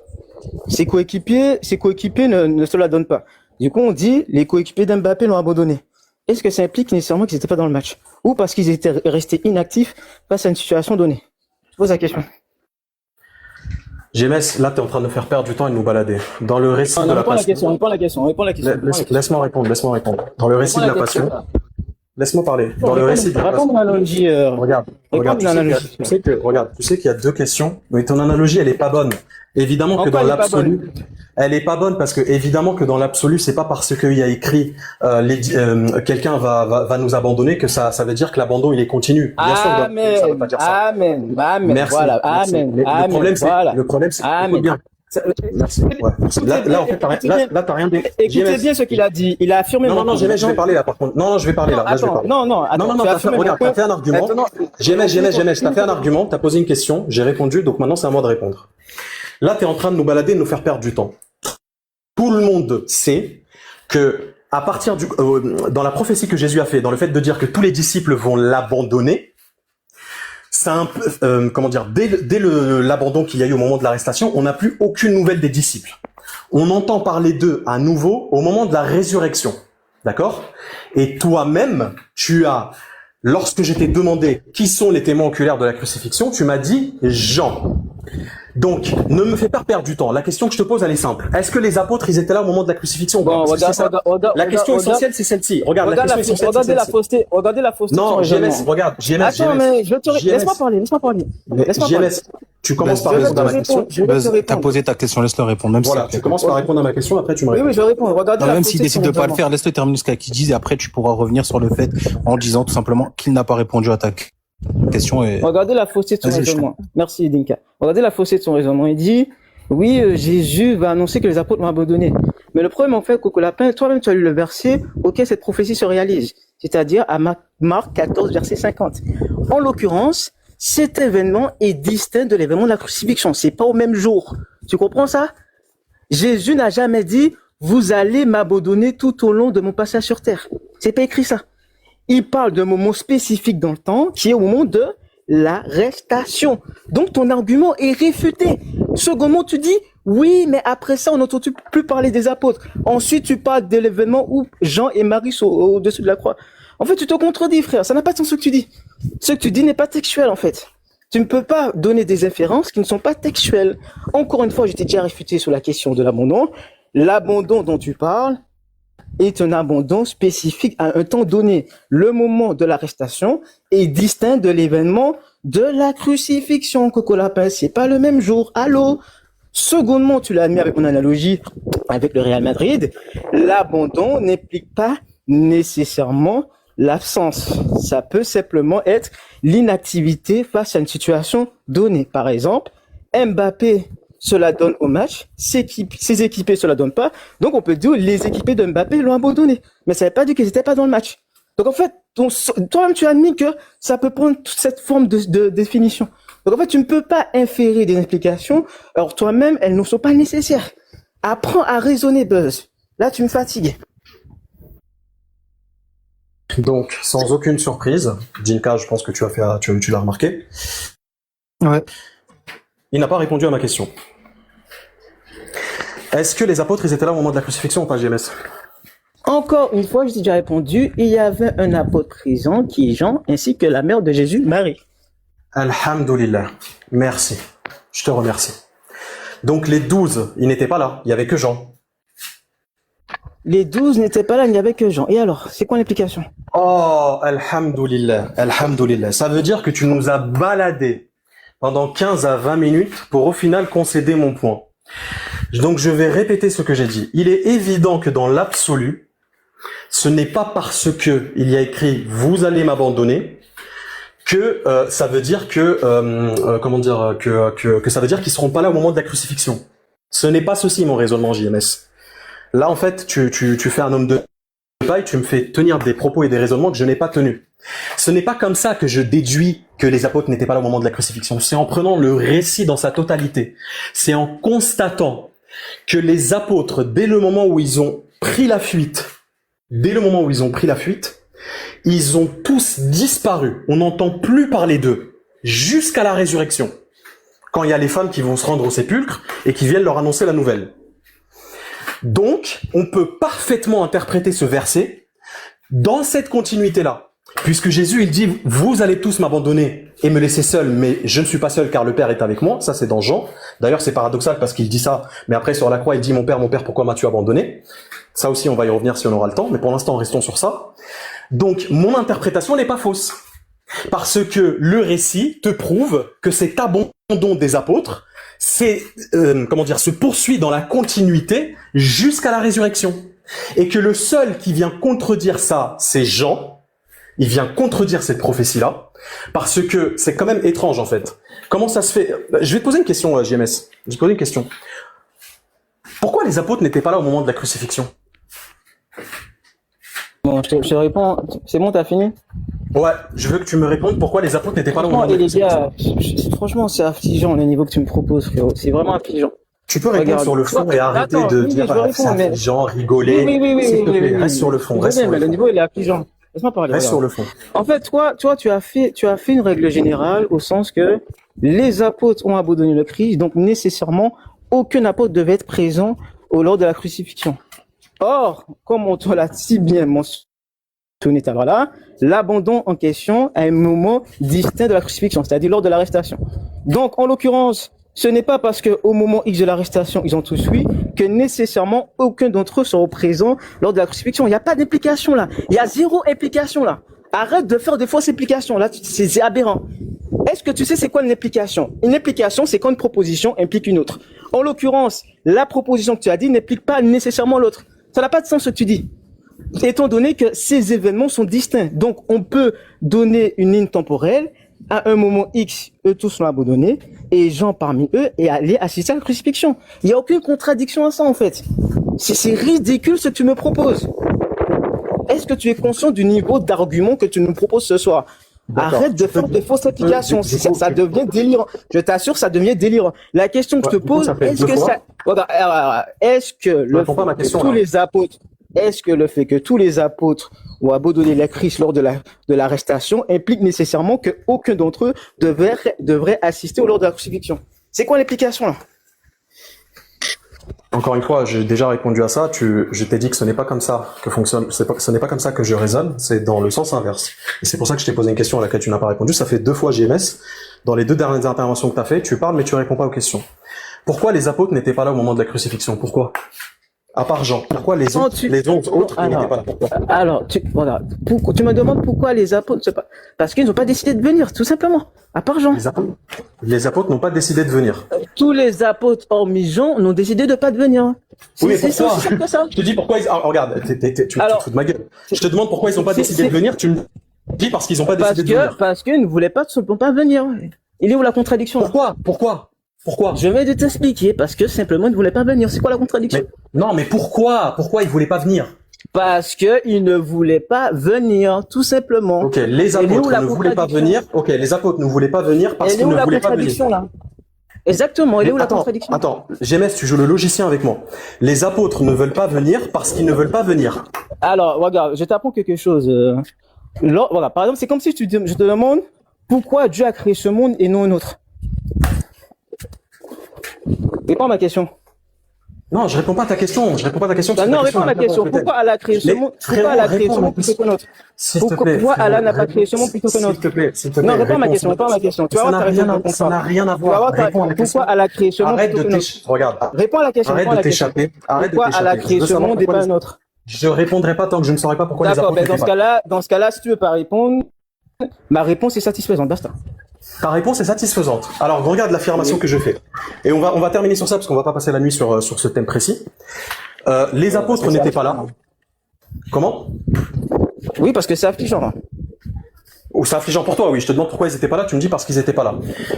Ses coéquipiers ne se la donnent pas. Du coup, on dit, les coéquipiers d'Mbappé l'ont abandonné. Est-ce que ça implique nécessairement qu'ils n'étaient pas dans le match? Ou parce qu'ils étaient restés inactifs face à une situation donnée? Je pose la question. GMS, là, t'es en train de faire perdre du temps et de nous balader. Dans le récit de la passion. Réponds la question. Laisse-moi répondre. Dans le récit de la passion. Laisse-moi parler. Dans le récit de la passion. Regarde, tu sais qu'il y a 2 questions, mais ton analogie, elle est pas bonne. Évidemment que dans l'absolu, elle est pas bonne parce que évidemment que dans l'absolu, c'est pas parce qu'il y a écrit quelqu'un va nous abandonner que ça veut dire que l'abandon il est continu. Bien sûr, ça veut pas dire ça. Amen. Merci. Voilà, merci. amen. Le problème c'est bien. Merci. Ouais. Là, en fait, t'as rien dit. Écoutez bien ce qu'il a dit. Il a affirmé. Non, je vais parler là, par contre. Non, je vais parler là. T'as fait un argument. GMS, t'as fait un argument, t'as posé une question, j'ai répondu, donc maintenant c'est à moi de répondre. Là, t'es en train de nous balader, de nous faire perdre du temps. Tout le monde sait que, à partir dans la prophétie que Jésus a fait, dans le fait de dire que tous les disciples vont l'abandonner, ça dès l'abandon qu'il y a eu au moment de l'arrestation, on n'a plus aucune nouvelle des disciples. On entend parler d'eux à nouveau au moment de la résurrection. D'accord? Et toi-même, lorsque je t'ai demandé qui sont les témoins oculaires de la crucifixion, tu m'as dit Jean. Donc, ne me fais pas perdre du temps. La question que je te pose, elle est simple. Est-ce que les apôtres, ils étaient là au moment de la crucifixion? La question essentielle, c'est celle-ci. Regardez la fausseté. Non, GMS, regarde. Attends, mais laisse-moi parler. Tu commences par répondre à ma question. T'as posé ta question, laisse-le répondre. Même voilà, tu commences par répondre à ma question, après tu me réponds. Oui, je réponds. Regardez même s'il décide de pas le faire, laisse-le terminer ce qu'il dise et après tu pourras revenir sur le fait en disant tout simplement qu'il n'a pas répondu à ta question. Et... Regardez la fausseté de son raisonnement. Merci, Dinka. Regardez la fausseté de son raisonnement. Il dit, oui, Jésus va annoncer que les apôtres l'ont abandonné. Mais le problème, en fait, Coco Lapin, toi-même, tu as lu le verset auquel cette prophétie se réalise. C'est-à-dire à Marc 14, verset 50. En l'occurrence, cet événement est distinct de l'événement de la crucifixion. C'est pas au même jour. Tu comprends ça? Jésus n'a jamais dit, vous allez m'abandonner tout au long de mon passage sur terre. C'est pas écrit ça. Il parle d'un moment spécifique dans le temps, qui est au moment de l'arrestation. Donc, ton argument est réfuté. Secondement, tu dis, oui, mais après ça, on n'entend plus parler des apôtres. Ensuite, tu parles de l'événement où Jean et Marie sont au-dessus de la croix. En fait, tu te contredis, frère. Ça n'a pas de sens ce que tu dis. Ce que tu dis n'est pas textuel, en fait. Tu ne peux pas donner des inférences qui ne sont pas textuelles. Encore une fois, j'étais déjà réfuté sur la question de l'abandon. L'abandon dont tu parles est un abandon spécifique à un temps donné. Le moment de l'arrestation est distinct de l'événement de la crucifixion. Coco Lapin, c'est pas le même jour. Allô? Secondement, tu l'as admis avec mon analogie avec le Real Madrid. L'abandon n'implique pas nécessairement l'absence. Ça peut simplement être l'inactivité face à une situation donnée. Par exemple, Mbappé, cela donne au match, ses équipés, cela donne pas. Donc, on peut dire les équipés de Mbappé l'ont abandonné. Mais ça ne veut pas dire qu'ils n'étaient pas dans le match. Donc, en fait, toi-même, tu admis que ça peut prendre toute cette forme de définition. Donc, en fait, tu ne peux pas inférer des implications. Alors, toi-même, elles ne sont pas nécessaires. Apprends à raisonner, Buzz. Là, tu me fatigues. Donc, sans aucune surprise, Jinka, je pense que tu l'as remarqué. Ouais. Il n'a pas répondu à ma question. Est-ce que les apôtres, ils étaient là au moment de la crucifixion ou pas, GMS? Encore une fois, je t'ai déjà répondu, il y avait un apôtre présent qui est Jean, ainsi que la mère de Jésus, Marie. Alhamdulillah. Merci. Je te remercie. Donc, les 12, ils n'étaient pas là. Il n'y avait que Jean. Les 12 n'étaient pas là, il n'y avait que Jean. Et alors, c'est quoi l'implication? Oh, alhamdulillah. Alhamdulillah. Ça veut dire que tu nous as baladé pendant 15 à 20 minutes pour au final concéder mon point. Donc je vais répéter ce que j'ai dit. Il est évident que dans l'absolu, ce n'est pas parce que il y a écrit vous allez m'abandonner que ça veut dire que ça veut dire qu'ils seront pas là au moment de la crucifixion. Ce n'est pas ceci mon raisonnement, JMS. Là en fait, tu fais un homme de paille, tu me fais tenir des propos et des raisonnements que je n'ai pas tenus. Ce n'est pas comme ça que je déduis que les apôtres n'étaient pas là au moment de la crucifixion. C'est en prenant le récit dans sa totalité. C'est en constatant que les apôtres, dès le moment où ils ont pris la fuite, ils ont tous disparu. On n'entend plus parler d'eux jusqu'à la résurrection. Quand il y a les femmes qui vont se rendre au sépulcre et qui viennent leur annoncer la nouvelle. Donc, on peut parfaitement interpréter ce verset dans cette continuité-là. Puisque Jésus, il dit, vous allez tous m'abandonner et me laisser seul, mais je ne suis pas seul car le Père est avec moi. Ça, c'est dans Jean. D'ailleurs, c'est paradoxal parce qu'il dit ça, mais après, sur la croix, il dit, mon Père, pourquoi m'as-tu abandonné? Ça aussi, on va y revenir si on aura le temps, mais pour l'instant, restons sur ça. Donc, mon interprétation n'est pas fausse. Parce que le récit te prouve que cet abandon des apôtres, se poursuit dans la continuité jusqu'à la résurrection. Et que le seul qui vient contredire ça, c'est Jean. Il vient contredire cette prophétie-là, parce que c'est quand même étrange, en fait. Comment ça se fait? Je vais te poser une question, JMS. Je vais te poser une question. Pourquoi les apôtres n'étaient pas là au moment de la crucifixion? Bon, je te réponds. C'est bon, t'as fini? Ouais, je veux que tu me répondes pourquoi les apôtres n'étaient pas là au moment de la crucifixion. Franchement, c'est affligeant, le niveau que tu me proposes, frérot. C'est vraiment affligeant. Tu peux répondre sur le fond et arrêter de dire c'est affligeant, rigoler. Oui. S'il te plaît, reste sur le fond. Le niveau, il est affligeant. Laisse-moi parler. Reste sur le fond. En fait, toi, tu as fait une règle générale au sens que les apôtres ont abandonné le Christ, donc nécessairement, aucun apôtre devait être présent lors de la crucifixion. Or, comme on te l'a si bien mentionné tout à l'heure, l'abandon en question à un moment distinct de la crucifixion, c'est-à-dire lors de l'arrestation. Donc, en l'occurrence, ce n'est pas parce qu'au moment X de l'arrestation, ils ont tous fui, que nécessairement aucun d'entre eux sera présent lors de la crucifixion. Il n'y a pas d'implication là. Il y a zéro implication là. Arrête de faire de fausses implications là. C'est aberrant. Est-ce que tu sais c'est quoi une implication? Une implication, c'est quand une proposition implique une autre. En l'occurrence, la proposition que tu as dit n'implique pas nécessairement l'autre. Ça n'a pas de sens ce que tu dis. Étant donné que ces événements sont distincts. Donc, on peut donner une ligne temporelle à un moment X, eux tous sont abandonnés, et Jean parmi eux est allé assister à la crucifixion. Il n'y a aucune contradiction à ça, en fait. C'est ridicule ce que tu me proposes. Est-ce que tu es conscient du niveau d'argument que tu nous proposes ce soir? Arrête de faire de fausses applications. Ça devient délirant. Je t'assure, ça devient délirant. La question que je te pose, est-ce que ça, est-ce que le fait que tous les apôtres, est-ce que le fait que tous les apôtres ont abandonné la Christ lors de l'arrestation implique nécessairement qu'aucun d'entre eux devrait assister au lors de la crucifixion? C'est quoi l'implication là? Encore une fois, j'ai déjà répondu à ça. Je t'ai dit que ce n'est pas comme ça que fonctionne. Ce n'est pas comme ça que je raisonne. C'est dans le sens inverse. Et c'est pour ça que je t'ai posé une question à laquelle tu n'as pas répondu. Ça fait 2 fois JMS. Dans les 2 dernières interventions que tu as fait, tu parles mais tu réponds pas aux questions. Pourquoi les apôtres n'étaient pas là au moment de la crucifixion? Pourquoi? À part Jean. Pourquoi les autres n'étaient pas là? Alors, tu me demandes pourquoi les apôtres, parce qu'ils n'ont pas décidé de venir, tout simplement. À part Jean. Les apôtres n'ont pas décidé de venir. Tous les apôtres, hormis Jean, n'ont décidé de pas de venir. Oui, mais pourquoi? Je te dis pourquoi ils... Alors, regarde, tu te fous de ma gueule. Je te demande pourquoi ils n'ont pas décidé de venir, tu me dis parce qu'ils n'ont pas décidé de venir. Parce qu'ils ne voulaient pas venir. Il est où la contradiction? Pourquoi? Je vais t'expliquer, parce que simplement ils ne voulaient pas venir. C'est quoi la contradiction? Mais pourquoi ils voulaient pas venir? Parce que ils ne voulaient pas venir, tout simplement. Ok, les apôtres ne voulaient pas venir. Ok, les apôtres ne voulaient pas venir parce qu'ils ne voulaient pas venir. Là exactement, elle est où la contradiction? Attends, GMS, tu joues le logicien avec moi. Les apôtres ne veulent pas venir parce qu'ils ne veulent pas venir. Alors, regarde, je t'apprends quelque chose. Voilà, par exemple, c'est comme si je te demande pourquoi Dieu a créé ce monde et non un autre. Réponds à ma question. Non, je réponds pas à ta question. Non, réponds à ma question. Pourquoi Allah a créé ce monde? Pourquoi Allah a créé ce monde plutôt que l'autre? Pourquoi Allah n'a pas créé ce monde plutôt que l'autre? S'il te plaît. Non, réponds à ma question. Tu vas voir, ça n'a rien à voir. Pourquoi Allah a créé ce monde plutôt que l'autre? Regarde. Réponds à la question. Arrête de t'échapper. Pourquoi Allah a créé ce monde et pas un autre? Je répondrai pas tant que je ne saurai pas pourquoi les apôtres. D'accord, dans ce cas-là, si tu veux pas répondre, ma réponse est satisfaisante, basta. Ta réponse est satisfaisante. Alors, regarde l'affirmation que je fais. Et on va terminer sur ça parce qu'on va pas passer la nuit sur ce thème précis. Les apôtres n'étaient pas là. Comment? Oui, parce que c'est affligeant, là. Ou c'est affligeant pour toi, oui. Je te demande pourquoi ils étaient pas là, tu me dis parce qu'ils étaient pas là.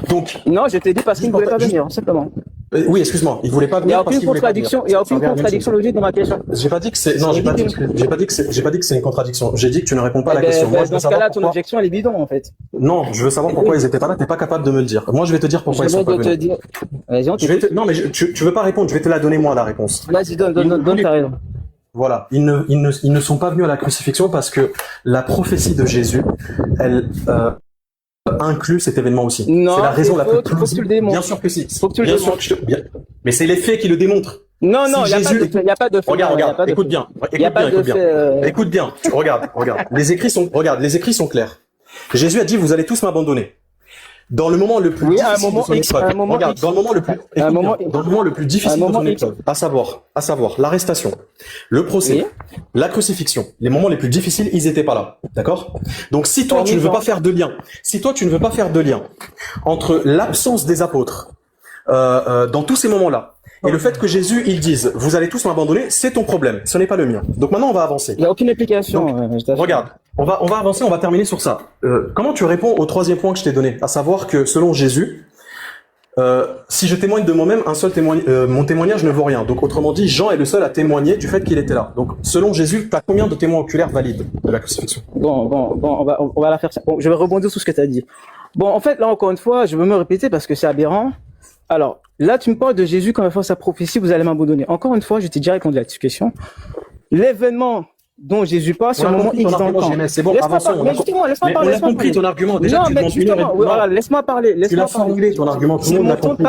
Donc. Non, je t'ai dit parce qu'ils ne voulaient pas venir, simplement. Oui, excuse-moi. Ils voulaient pas venir. Il n'y a aucune contradiction logique dans ma question. J'ai pas dit que c'est, non, j'ai pas dit que c'est une contradiction. J'ai dit que tu ne réponds pas à la question. Moi, dans ce cas-là, ton objection, elle est bidon, en fait. Non, je veux savoir pourquoi ils étaient pas là, t'es pas capable de me le dire. Moi, je vais te dire pourquoi ils sont pas venus. Vas-y, non, mais tu veux pas répondre, je vais te la donner moi, la réponse. Vas-y, donne ta raison. Voilà, ils ne sont pas venus à la crucifixion parce que la prophétie de Jésus, elle inclut cet événement aussi. Non, c'est la raison la plus plausible. Bien sûr que si. Faut que tu le démontres. Mais c'est les faits qui le démontrent. Non, il n'y a pas de fait. Regarde, écoute bien. Écoute bien. Regarde. Les écrits sont clairs. Jésus a dit, vous allez tous m'abandonner. Dans le moment le plus difficile de son épreuve. Regarde, dans le moment le plus difficile de son épreuve, à savoir l'arrestation, le procès, la crucifixion, les moments les plus difficiles, ils étaient pas là. D'accord? Donc si toi tu ne veux pas faire de lien entre l'absence des apôtres dans tous ces moments-là et le fait que Jésus, il dise, vous allez tous m'abandonner, c'est ton problème, ce n'est pas le mien. Donc maintenant, on va avancer. Il n'y a aucune application. Donc, regarde, on va avancer, on va terminer sur ça. Comment tu réponds au 3e point que je t'ai donné, à savoir que selon Jésus, si je témoigne de moi-même, mon témoignage ne vaut rien. Donc autrement dit, Jean est le seul à témoigner du fait qu'il était là. Donc selon Jésus, tu as combien de témoins oculaires valides de la crucifixion? Bon, on va la faire ça. Bon, je vais rebondir sur ce que tu as dit. Bon, en fait, là encore une fois, je veux me répéter parce que c'est aberrant. Alors, là, tu me parles de Jésus quand il faut sa prophétie, vous allez m'abandonner. Encore une fois, je t'ai déjà répondu à cette question. L'événement dont Jésus parle, c'est un moment X dans le temps. C'est bon, avançons. Laisse-moi parler. On a compris ton argument. Déjà, tu demandes une heure. Voilà, laisse-moi parler. Tu l'as formulé, ton argument. Tout le monde l'a compris.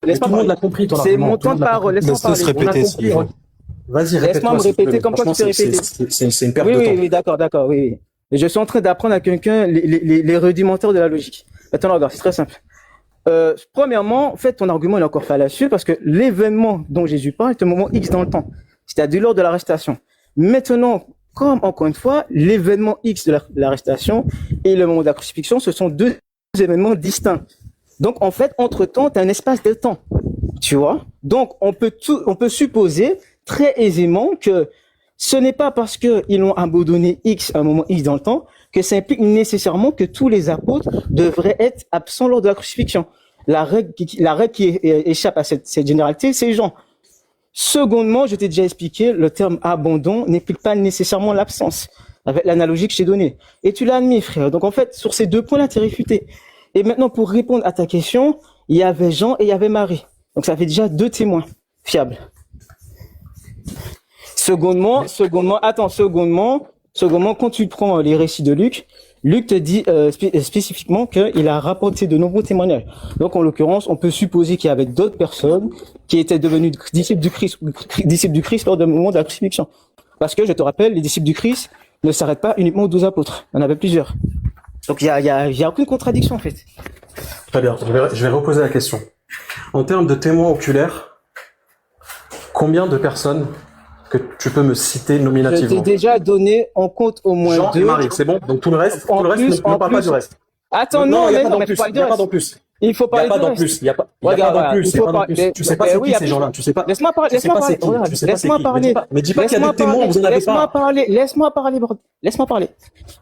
Tout le monde l'a compris, ton argument. C'est mon temps de parole. Laisse-moi parler. Vas-y, laisse-moi me répéter comme toi tu t'es répété. C'est une perte de temps. Oui, d'accord, oui. Je suis en train d'apprendre à quelqu'un les rudimentaires de la logique. Attends, regarde, c'est très simple. Premièrement, en fait, ton argument est encore fallacieux parce que l'événement dont Jésus parle est un moment X dans le temps, c'est-à-dire lors de l'arrestation. Maintenant, comme encore une fois, l'événement X de l'arrestation et le moment de la crucifixion, ce sont deux événements distincts. Donc, en fait, entre-temps, tu as un espace de temps. Tu vois? Donc, on peut supposer très aisément que ce n'est pas parce qu'ils ont abandonné X à un moment X dans le temps que ça implique nécessairement que tous les apôtres devraient être absents lors de la crucifixion. La règle qui échappe à cette généralité, c'est Jean. Secondement, je t'ai déjà expliqué, le terme abandon n'implique pas nécessairement l'absence, avec l'analogie que je t'ai donnée. Et tu l'as admis, frère. Donc en fait, sur ces deux points-là, tu es réfuté. Et maintenant, pour répondre à ta question, il y avait Jean et il y avait Marie. Donc ça fait déjà 2 témoins fiables. Secondement, quand tu prends les récits de Luc te dit spécifiquement qu'il a rapporté de nombreux témoignages. Donc, en l'occurrence, on peut supposer qu'il y avait d'autres personnes qui étaient devenues disciples du Christ lors du moment de la crucifixion. Parce que, je te rappelle, les disciples du Christ ne s'arrêtent pas uniquement aux 12 apôtres. Il y en avait plusieurs. Donc, il y a aucune contradiction, en fait. Très bien. Je vais reposer la question. En termes de témoins oculaires, combien de personnes que tu peux me citer nominativement? Je t'ai déjà donné en compte au moins Jean 2. et Marie, c'est bon? Donc tout le reste, ne parle pas du reste. Attends, non, mais tu parles du reste. Il faut parler du reste. Il n'y a pas d'en plus. Tu sais pas c'est qui ces gens-là. Tu sais pas. Laisse-moi parler. Mais dis pas qu'il y a des témoins, vous en avez pas. Laisse-moi parler.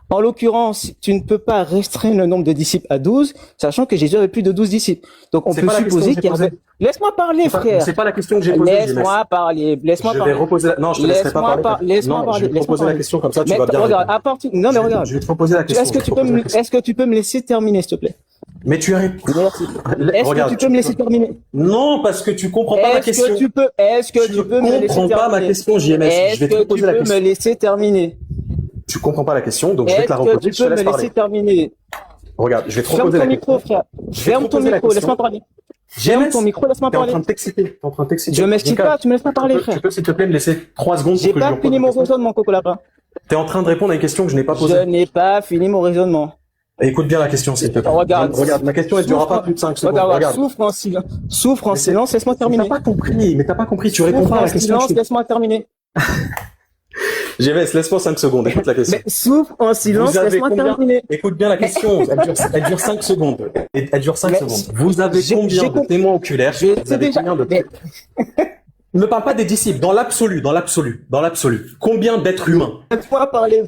En l'occurrence, tu ne peux pas restreindre le nombre de disciples à 12, sachant que Jésus avait plus de 12 disciples. Donc on peut supposer qu'il y avait... Laisse-moi parler, frère. C'est pas la question que j'ai posée. Laisse-moi parler. Je vais reposer. Non, je te laisserai pas parler. Laisse-moi parler. Je vais te poser la question comme ça, tu vas bien. Regarde, non mais regarde. Je vais te reposer la question. Est-ce que tu peux me laisser terminer, s'il te plaît? Mais tu as... Est-ce que tu peux me laisser terminer? Non, parce que tu comprends pas ma question. Est-ce que tu peux me laisser terminer? Tu comprends pas ma question, JMS. Je vais te poser la question. Est-ce que tu peux me laisser terminer? Tu comprends pas la question, donc je vais te la reposer. Est-ce que tu peux me laisser terminer? Regarde, je vais te reposer la question. Ferme ton micro, laisse-moi parler. Ferme ton micro, laisse-moi parler. T'es en train de t'exciter. Je m'excite pas, tu me laisses pas parler, frère. Tu peux, s'il te plaît, me laisser 3 secondes pour que je J'ai pas fini mon raisonnement, Coco Lapin. T'es en train de répondre à une question que je n'ai pas posée. Je n'ai pas fini mon raisonnement. Écoute bien la question, s'il te plaît. Regarde, ma question, elle durera pas plus de 5 secondes. Regarde. Souffre en silence, laisse-moi terminer. T'as pas compris, tu réponds pas à la question. Souffre en silence, laisse-moi terminer. GVS, laisse-moi 5 secondes, écoute la question. Mais souffre en silence, laisse-moi terminer. Écoute bien la question, elle dure 5 secondes. Vous avez combien de témoins oculaires? Vous avez combien de... Ne parle pas des disciples, dans l'absolu. Combien d'êtres humains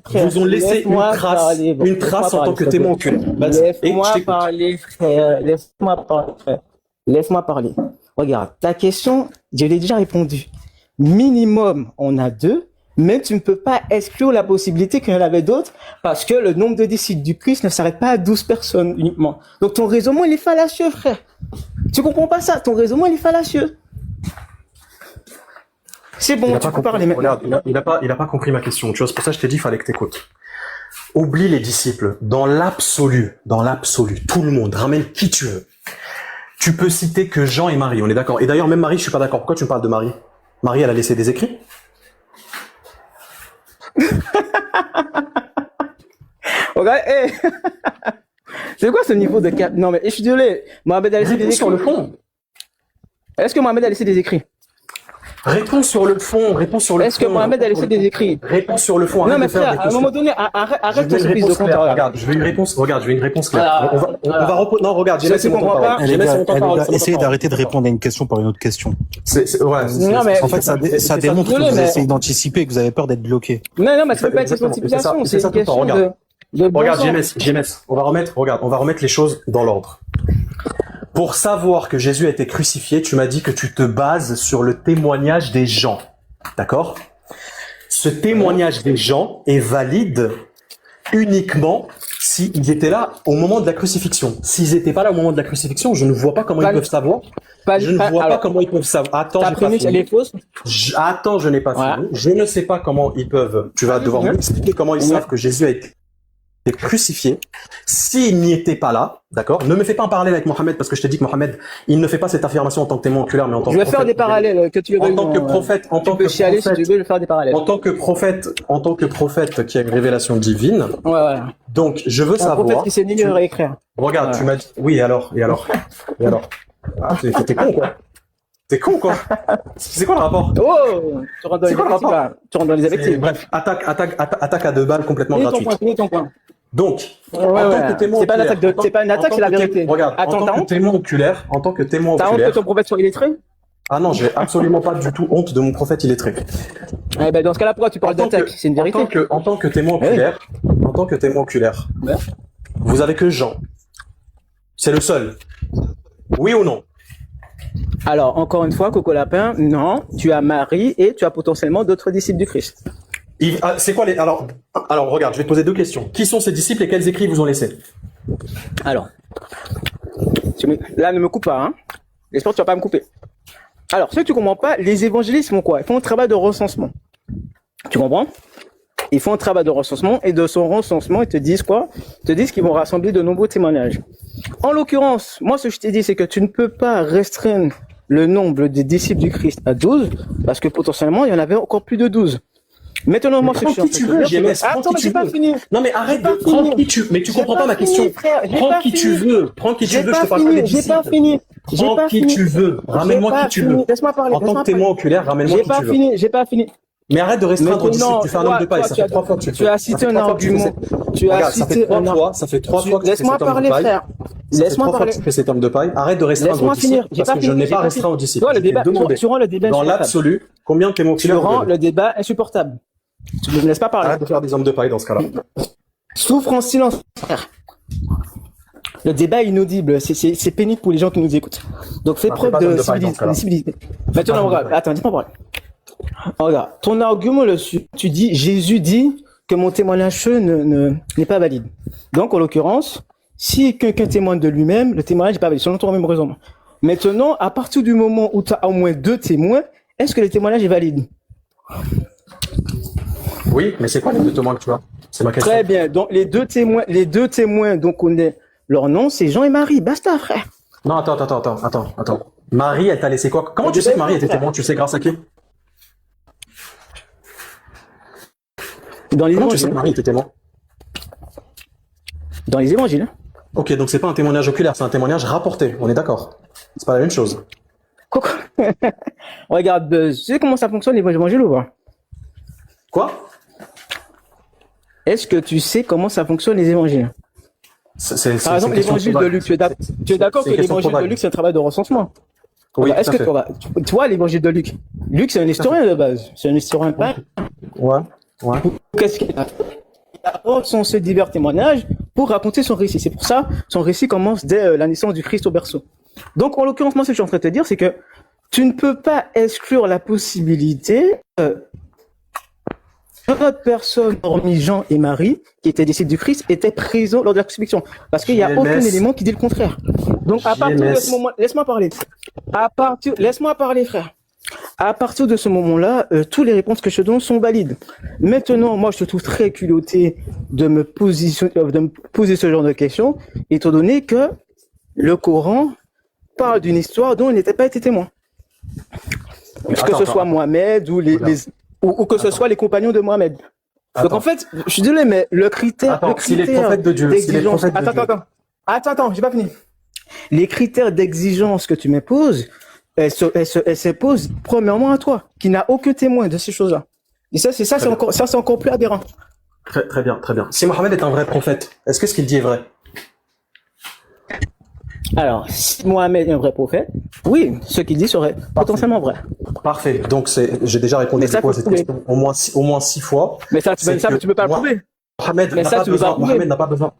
vous ont laissé une trace en tant que témoin oculaire? Laisse-moi parler, frère. Laisse-moi parler. Regarde, ta question, je l'ai déjà répondu. Minimum, on a 2, mais tu ne peux pas exclure la possibilité qu'il y en avait d'autres parce que le nombre de disciples du Christ ne s'arrête pas à 12 personnes uniquement. Donc ton raisonnement, il est fallacieux, frère. Tu comprends pas ça? Ton raisonnement, il est fallacieux. C'est bon, tu peux parler maintenant. Regarde, il a pas compris ma question. Tu vois, c'est pour ça que je t'ai dit, il fallait que t'écoutes. Oublie les disciples. Dans l'absolu, tout le monde, ramène qui tu veux. Tu peux citer que Jean et Marie, on est d'accord. Et d'ailleurs, même Marie, je suis pas d'accord. Pourquoi tu me parles de Marie? Marie, elle a laissé des écrits? Regarde, c'est quoi ce niveau de cap? Non, mais je suis désolé. Mohamed a laissé des écrits. Sur le fond. Est-ce que Mohamed a laissé des écrits? Réponds sur le fond. Est-ce que Mohamed a laissé des écrits? Réponds sur le fond. Non, mais frère, à un moment donné, arrête ton surprise de compte. Regarde, je veux une réponse claire. On va reposer. Non, regarde, j'ai laissé mon temps parole. Essayez d'arrêter de répondre à une question par une autre question. En fait, ça démontre que vous essayez d'anticiper et que vous avez peur d'être bloqué. Non, mais c'est pas une question d'anticipation, c'est une question de Regarde, GMS, on va remettre les choses dans l'ordre. Pour savoir que Jésus a été crucifié, tu m'as dit que tu te bases sur le témoignage des gens. D'accord? Ce témoignage des gens est valide uniquement s'ils étaient là au moment de la crucifixion. S'ils n'étaient pas là au moment de la crucifixion, je ne vois pas comment ils peuvent savoir. Comment ils peuvent savoir. Attends, ta prémisse, elle est fausse? Attends, je n'ai pas fini. Je ne sais pas comment ils peuvent. Tu vas devoir m'expliquer comment ils savent que Jésus a été crucifié. S'il n'y était pas là, d'accord, ne me fais pas un parallèle avec Mohamed parce que je t'ai dit que Mohamed, il ne fait pas cette affirmation en tant que témoin oculaire, mais en tant que prophète. Je vais faire des parallèles que tu veux. En tant que prophète, si tu veux, je vais faire des parallèles. En tant que prophète qui a une révélation divine. Ouais. Donc, je veux savoir. Un prophète qui sait ni lire et écrire. Regarde, tu m'as dit. Oui, et alors. T'es con, quoi. C'est con, quoi. C'est quoi le rapport? Oh, tu rentres dans les invectives. Bref, attaque à 2 balles complètement gratuite. Finis ton point. Donc, en tant que témoin oculaire, c'est pas une attaque, c'est la vérité. Regarde, en tant que témoin oculaire, t'as honte que ton prophète soit illettré? Ah non, j'ai absolument pas du tout honte de mon prophète illettré. Eh ben, dans ce cas-là, pourquoi tu parles d'attaque? C'est une vérité. En tant que témoin oculaire, vous avez que Jean. C'est le seul. Oui ou non? Alors, encore une fois, Coco Lapin, non, tu as Marie et tu as potentiellement d'autres disciples du Christ. C'est quoi les... Alors, regarde, je vais te poser deux questions. Qui sont ces disciples et quels écrits ils vous ont laissés? Alors, là, ne me coupe pas, hein. J'espère que tu vas pas me couper. Alors, ce que tu comprends pas, les évangélistes font quoi? Ils font un travail de recensement. Tu comprends? Ils font un travail de recensement et de son recensement, ils te disent quoi? Ils te disent qu'ils vont rassembler de nombreux témoignages. En l'occurrence, moi, ce que je t'ai dit, c'est que tu ne peux pas restreindre le nombre des disciples du Christ à 12, parce que potentiellement, il y en avait encore plus de 12. Maintenant, moi, ce que qui tu veux, JMS, attends, mais j'ai pas fini. Non, mais arrête de prendre qui tu veux. Mais tu comprends pas ma question. Prends qui tu veux. Prends qui tu veux, je te parle pas des disciples. J'ai pas fini. Prends qui tu veux. Ramène-moi qui tu veux. Laisse-moi parler. En tant que témoin oculaire, ramène-moi qui tu veux. J'ai pas fini. Mais arrête de restreindre aux disciples. Tu fais un homme de paille. Ça fait 3 fois que tu as cité un argument. Ça fait 3 fois que tu fais cet homme de paille. Laisse-moi parler, frère. Laisse-moi parler. Tu fais cet homme de paille. Arrête de restreindre aux disciples. Parce que je n'ai pas restreint aux disciples. Tu rends le débat dans l'absolu, combien de témoins oculaires? Tu rends le débat insupportable. Tu ne me laisses pas parler. Arrête de faire des hommes de paille dans ce cas-là. Souffre en silence, frère. Le débat est inaudible. C'est pénible pour les gens qui nous écoutent. Donc fais preuve de civilité. Maintenant, regarde. Attends, dis-moi parler. Regarde, ton argument là-dessus, tu dis, Jésus dit que mon témoignage n'est pas valide. Donc, en l'occurrence, si quelqu'un témoigne de lui-même, le témoignage n'est pas valide, selon ton même raisonnement. Maintenant, à partir du moment où tu as au moins 2 témoins, est-ce que le témoignage est valide? Oui, mais c'est quoi les 2 témoins que tu as? C'est ma question. Très bien. Donc, les deux témoins, donc on est, leur nom, c'est Jean et Marie. Basta, frère. Non, attends. Marie, elle t'a laissé quoi? Comment tu sais que Marie était témoin? Tu sais grâce à qui? Dans les Comment évangiles. Tu sais que Marie était témoin? Dans les évangiles. Ok, donc c'est pas un témoignage oculaire, c'est un témoignage rapporté. On est d'accord? C'est pas la même chose. Regarde, tu sais comment ça fonctionne les évangiles ou pas? Quoi? Est-ce que tu sais comment ça fonctionne les évangiles? Par exemple, l'évangile de Luc, tu es d'accord que l'évangile de Luc, c'est un travail de recensement? Oui, est-ce que tu vois l'évangile de Luc? Luc, c'est un historien de base. C'est un historien pas. Ouais. Qu'est-ce qu'il a? Il a recensé divers témoignages pour raconter son récit. C'est pour ça, son récit commence dès la naissance du Christ au berceau. Donc, en l'occurrence, moi, ce que je suis en train de te dire, c'est que tu ne peux pas exclure la possibilité d'autres personnes, hormis Jean et Marie, qui étaient disciples du Christ, étaient présents lors de la crucifixion. Parce qu'il n'y a aucun élément qui dit le contraire. Donc, à partir de ce moment, laisse-moi parler. Laisse-moi parler, frère. À partir de ce moment-là, toutes les réponses que je te donne sont valides. Maintenant, moi, je te trouve très culotté de me poser ce genre de questions, étant donné que le Coran parle d'une histoire dont il n'était pas été témoin. Que ce soit Mohamed ou que ce soit les compagnons de Mohamed. Donc en fait, je suis désolé, mais le critère si les prophètes de Dieu, Attends, j'ai pas fini. Les critères d'exigence que tu m'imposes, elles s'imposent premièrement à toi, qui n'a aucun témoin de ces choses-là. Et c'est encore plus aberrant. Très bien. Si Mohamed est un vrai prophète, est-ce que ce qu'il dit est vrai? Alors, si Mohamed est un vrai prophète, oui, ce qu'il dit serait potentiellement vrai. Parfait. Donc j'ai déjà répondu à cette question au moins 6 fois. Mais ça, tu peux pas le prouver. Mohamed n'a pas besoin.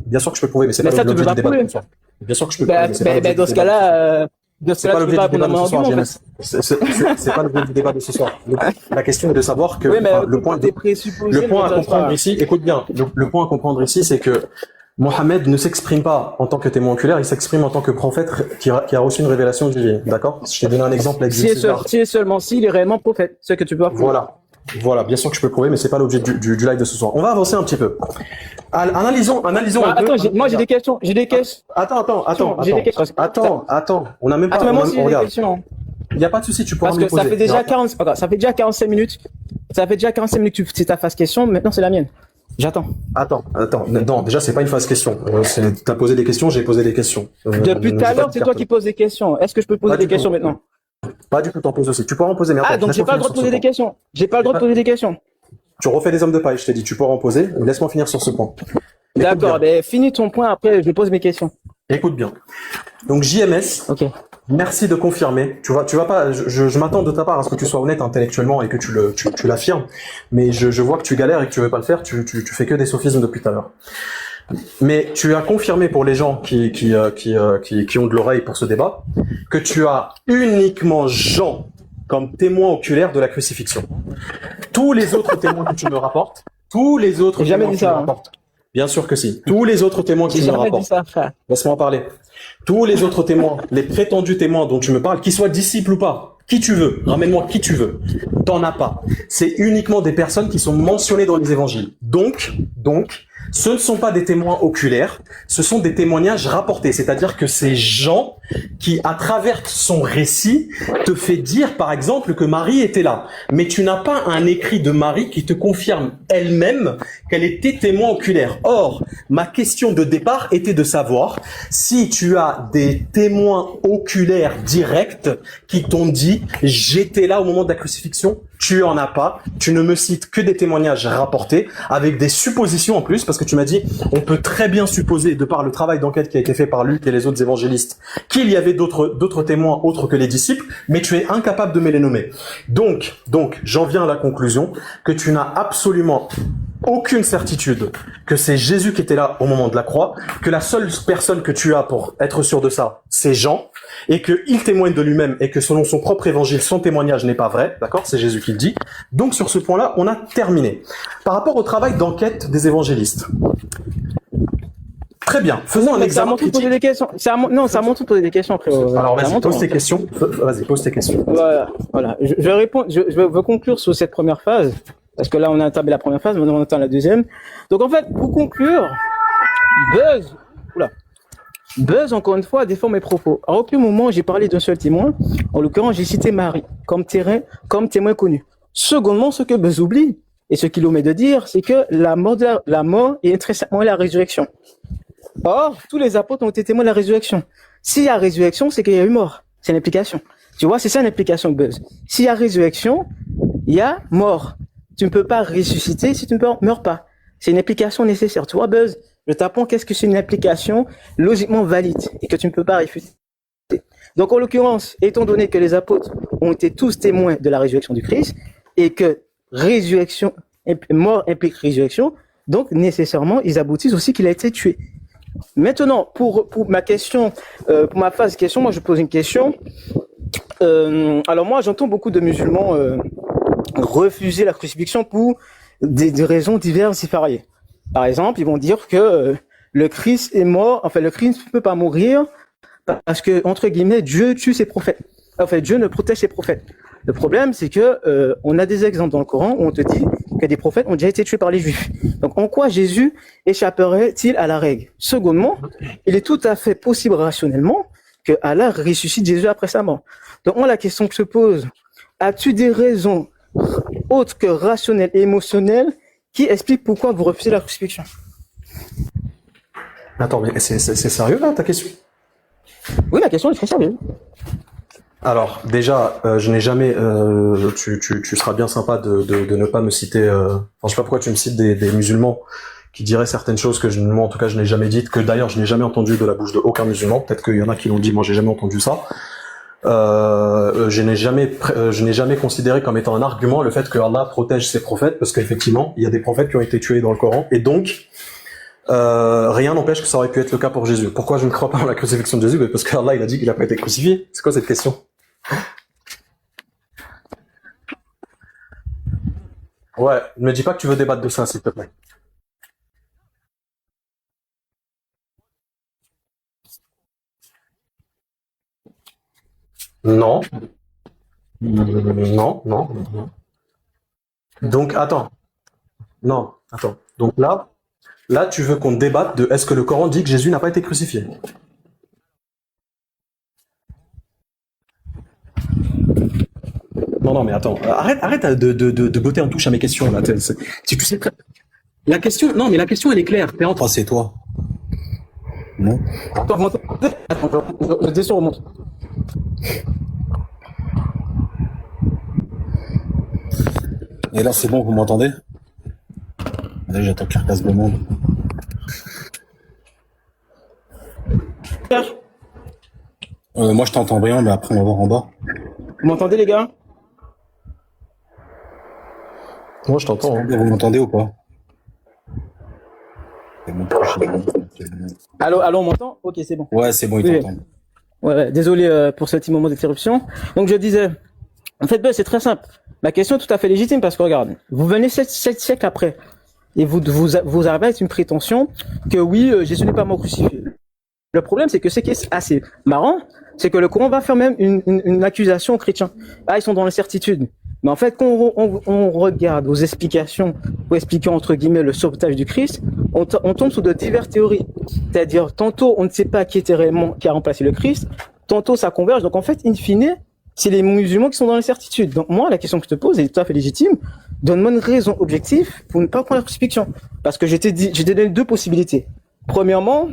Bien sûr que je peux le prouver, mais c'est pas l'objet du débat de ce soir. Bien sûr que je peux le prouver. Dans ce cas-là, c'est pas l'objet du débat de ce soir, JMS. C'est pas l'objet du débat de ce soir. La question est de savoir que le point à comprendre ici, écoute bien, le point à comprendre ici, c'est que Mohamed ne s'exprime pas en tant que témoin oculaire, il s'exprime en tant que prophète qui a reçu une révélation divine. D'accord? Je t'ai donné un exemple avec Si et seulement s'il est réellement prophète, ce que tu peux prouver. Voilà, bien sûr que je peux le prouver, mais c'est pas l'objet du live de ce soir. On va avancer un petit peu. Analysons un peu. Attends, moi j'ai des questions. Attends. On a même pas. Attends, mais moi aussi j'ai des questions. Il n'y a pas de souci, tu pourras me les poser. Parce que ça fait déjà 45 minutes. Ça fait déjà 45 minutes que c'est ta phase question, maintenant c'est la mienne. J'attends. Attends. Non, déjà, c'est pas une phase question. T'as posé des questions, j'ai posé des questions. Depuis tout à l'heure, c'est toi qui poses des questions. Est-ce que je peux poser des questions maintenant? Pas du tout, t'en poses aussi. Tu pourras en poser, mais attends. Donc j'ai pas le droit de poser des questions. J'ai pas le droit de poser des questions. Tu refais des hommes de paille, je t'ai dit. Tu pourras en poser. Laisse-moi finir sur ce point. D'accord, ben finis ton point, après je pose mes questions. Écoute bien. Donc JMS, Ok. merci de confirmer. Tu vas pas. Je m'attends de ta part à ce que tu sois honnête intellectuellement et que tu l'affirmes. Mais je vois que tu galères et que tu veux pas le faire. Tu fais que des sophismes depuis tout à l'heure. Mais tu as confirmé pour les gens qui ont de l'oreille pour ce débat que tu as uniquement Jean comme témoin oculaire de la crucifixion. Tous les autres témoins que tu me rapportes, Jamais dit ça, hein. Bien sûr que si. Tous les autres témoins que tu me rapportes. Laisse-moi parler. Tous les autres témoins, les prétendus témoins dont tu me parles, qu'ils soient disciples ou pas, qui tu veux, ramène-moi qui tu veux. T'en as pas. C'est uniquement des personnes qui sont mentionnées dans les évangiles. Donc, ce ne sont pas des témoins oculaires, ce sont des témoignages rapportés. C'est-à-dire que c'est Jean qui, à travers son récit, te fait dire, par exemple, que Marie était là. Mais tu n'as pas un écrit de Marie qui te confirme elle-même qu'elle était témoin oculaire. Or, ma question de départ était de savoir si tu as des témoins oculaires directs qui t'ont dit « j'étais là au moment de la crucifixion ». Tu en as pas. Tu ne me cites que des témoignages rapportés avec des suppositions en plus, parce que tu m'as dit, on peut très bien supposer, de par le travail d'enquête qui a été fait par Luc et les autres évangélistes, qu'il y avait d'autres témoins autres que les disciples, mais tu es incapable de me les nommer. Donc, j'en viens à la conclusion que tu n'as absolument aucune certitude que c'est Jésus qui était là au moment de la croix, que la seule personne que tu as pour être sûr de ça, c'est Jean, et qu'il témoigne de lui-même, et que selon son propre évangile, son témoignage n'est pas vrai, d'accord? C'est Jésus qui le dit. Donc sur ce point-là, on a terminé. Par rapport au travail d'enquête des évangélistes. Très bien, faisons un examen critique. C'est à mon tour de poser des questions, frérot. Alors vas-y, pose tes questions. Vas-y, pose tes questions. Voilà. Je vais répondre, je veux conclure sur cette première phase. Parce que là, on a entamé la première phase, maintenant on entend la deuxième. Donc en fait, pour conclure, Buzz, encore une fois, défend mes propos. À aucun moment, j'ai parlé d'un seul témoin. En l'occurrence, j'ai cité Marie comme témoin connu. Secondement, ce que Buzz oublie, et ce qu'il omet de dire, c'est que la mort est intrinsèquement la résurrection. Or, tous les apôtres ont été témoins de la résurrection. S'il y a résurrection, c'est qu'il y a eu mort. C'est l'implication. Tu vois, c'est ça l'implication de Buzz. S'il y a résurrection, il y a mort. Tu ne peux pas ressusciter si tu ne meurs pas. C'est une implication nécessaire. Tu vois, Buzz, je t'apprends qu'est-ce que c'est une implication logiquement valide et que tu ne peux pas refuser. Donc, en l'occurrence, étant donné que les apôtres ont été tous témoins de la résurrection du Christ et que mort implique résurrection, donc nécessairement, ils aboutissent aussi qu'il a été tué. Maintenant, pour ma question, pour ma phase question, moi je pose une question. Alors moi, j'entends beaucoup de musulmans refuser la crucifixion pour des raisons diverses et variées. Par exemple, ils vont dire que le Christ est mort, enfin le Christ ne peut pas mourir parce que, entre guillemets, Dieu tue ses prophètes. Enfin, Dieu ne protège ses prophètes. Le problème, c'est que on a des exemples dans le Coran où on te dit que des prophètes ont déjà été tués par les Juifs. Donc, en quoi Jésus échapperait-il à la règle? Secondement, il est tout à fait possible rationnellement que Allah ressuscite Jésus après sa mort. Donc, moi, la question que je pose, as-tu des raisons autres que rationnelles et émotionnelles qui expliquent pourquoi vous refusez la crucifixion? Attends, mais c'est sérieux là ta question? Oui, ma question est très sérieuse. Alors déjà, je n'ai jamais. Tu seras bien sympa de ne pas me citer. Enfin, je sais pas pourquoi tu me cites des musulmans qui diraient certaines choses que moi en tout cas je n'ai jamais dites, que d'ailleurs je n'ai jamais entendu de la bouche de aucun musulman. Peut-être qu'il y en a qui l'ont dit, moi j'ai jamais entendu ça. Je n'ai jamais considéré comme étant un argument le fait que Allah protège ses prophètes, parce qu'effectivement il y a des prophètes qui ont été tués dans le Coran, et donc rien n'empêche que ça aurait pu être le cas pour Jésus. Pourquoi je ne crois pas en la crucifixion de Jésus? Parce que Allah il a dit qu'il n'a pas été crucifié. C'est quoi cette question? Ouais, ne me dis pas que tu veux débattre de ça, s'il te plaît. Non. Non. Donc, attends. Non, attends. Donc là, tu veux qu'on débatte de est-ce que le Coran dit que Jésus n'a pas été crucifié? Non, mais attends. Arrête de botter en touche à mes questions, là. Si tu sais très... La question, elle est claire. T'es en train... c'est toi. Non. Attends, je descends, remonte. Et là, c'est bon, vous m'entendez? Allez, j'attends qu'il repasse le monde. Moi, je t'entends bien, mais après, on va voir en bas. Vous m'entendez, les gars? Moi, je t'entends. Hein. Vous m'entendez ou pas? Allô, on m'entend? Ok, c'est bon. Ouais, c'est bon, ils t'entendent. Ouais, désolé pour ce petit moment d'interruption. Donc, je disais, en fait, c'est très simple. Ma question est tout à fait légitime parce que, regarde, vous venez 7 siècles après et vous avez une prétention que oui, Jésus n'est pas mort crucifié. Le problème, c'est que ce qui est assez marrant, c'est que le Coran va faire même une accusation aux chrétiens. Ah, ils sont dans l'incertitude. Mais en fait, quand on regarde aux explications, pour expliquer entre guillemets le sauvetage du Christ, on tombe sous de diverses théories. C'est-à-dire, tantôt, on ne sait pas qui était réellement, qui a remplacé le Christ, tantôt, ça converge. Donc, en fait, in fine, c'est les musulmans qui sont dans l'incertitude. Donc, moi, la question que je te pose est tout à fait légitime. Donne-moi une raison objective pour ne pas prendre la crucifixion. Parce que j'ai donné deux possibilités. Premièrement,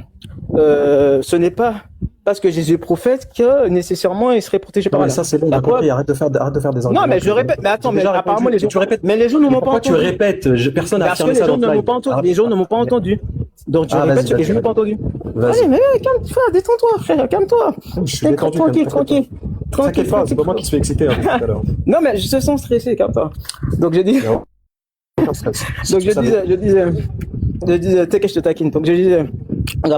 ce n'est pas parce que Jésus est prophète que nécessairement il serait protégé par Allah. Ça c'est bon, t'as compris, arrête de faire des arguments. Non, mais je répète, mais attends, mais apparemment les gens tu répètes. Mais les gens ne m'ont pas entendu. Tu répètes, personne n'a affirmé ça dans le live. Les gens ne m'ont pas entendu. Donc je répète ce que je n'ai pas entendu. Allez, mais calme-toi, détends-toi, frère, calme-toi. Je suis détendu. Tranquille. T'inquiète pas, c'est pas moi qui suis excité tout à l'heure. Non, mais je te sens stressé, calme-toi. Donc je dis. Donc je disais, t'es que je te taquine. Donc je disais,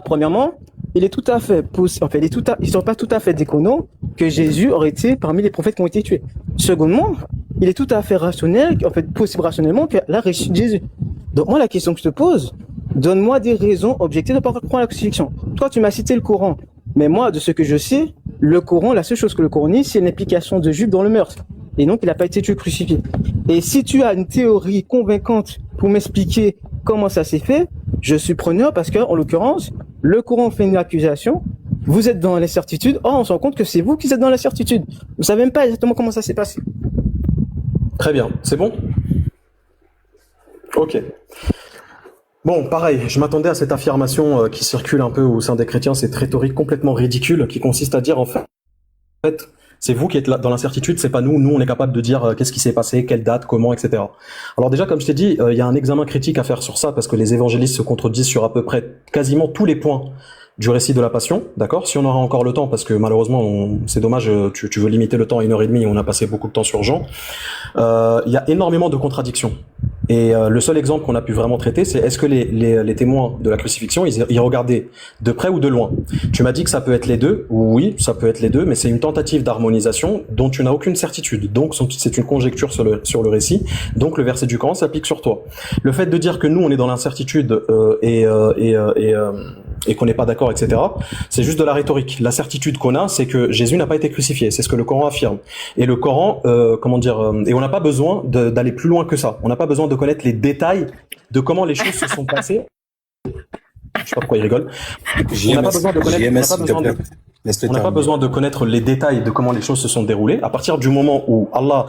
premièrement, il est tout à fait possible, ils sont pas tout à fait déconnants que Jésus aurait été parmi les prophètes qui ont été tués. Secondement, il est tout à fait rationnel, possible rationnellement que la ressuscité de Jésus. Donc moi, la question que je te pose, donne-moi des raisons objectives de ne pas prendre la crucifixion. Toi, tu m'as cité le Coran. Mais moi, de ce que je sais, le Coran, la seule chose que le Coran dit, c'est une implication de Juif dans le meurtre. Et donc, il n'a pas été tué crucifié. Et si tu as une théorie convaincante pour m'expliquer comment ça s'est fait, je suis preneur parce que, en l'occurrence, le Coran fait une accusation, vous êtes dans l'incertitude, or on se rend compte que c'est vous qui êtes dans l'incertitude. Vous savez même pas exactement comment ça s'est passé. Très bien, c'est bon? Ok. Bon, pareil, je m'attendais à cette affirmation qui circule un peu au sein des chrétiens, cette rhétorique complètement ridicule qui consiste à dire en fait, c'est vous qui êtes là dans l'incertitude, c'est pas nous. Nous, on est capable de dire qu'est-ce qui s'est passé, quelle date, comment, etc. Alors déjà, comme je t'ai dit, il y a un examen critique à faire sur ça parce que les évangélistes se contredisent sur à peu près quasiment tous les points du récit de la Passion, d'accord? Si on aura encore le temps, parce que malheureusement, c'est dommage, tu veux limiter le temps à 1h30, on a passé beaucoup de temps sur Jean. Il y a énormément de contradictions. Et le seul exemple qu'on a pu vraiment traiter, c'est est-ce que les témoins de la crucifixion, ils regardaient de près ou de loin? Tu m'as dit que ça peut être les deux. Oui, ça peut être les deux, mais c'est une tentative d'harmonisation dont tu n'as aucune certitude. Donc c'est une conjecture sur le récit. Donc le verset du Coran s'applique sur toi. Le fait de dire que nous on est dans l'incertitude et qu'on n'est pas d'accord, etc. C'est juste de la rhétorique. La certitude qu'on a, c'est que Jésus n'a pas été crucifié. C'est ce que le Coran affirme. Et le Coran, et on n'a pas besoin d'aller plus loin que ça. On n'a pas besoin de connaître les détails de comment les choses se sont passées. Je sais pas pourquoi il rigole. On n'a pas besoin de connaître. On n'a pas besoin de connaître les détails de comment les choses se sont déroulées. À partir du moment où Allah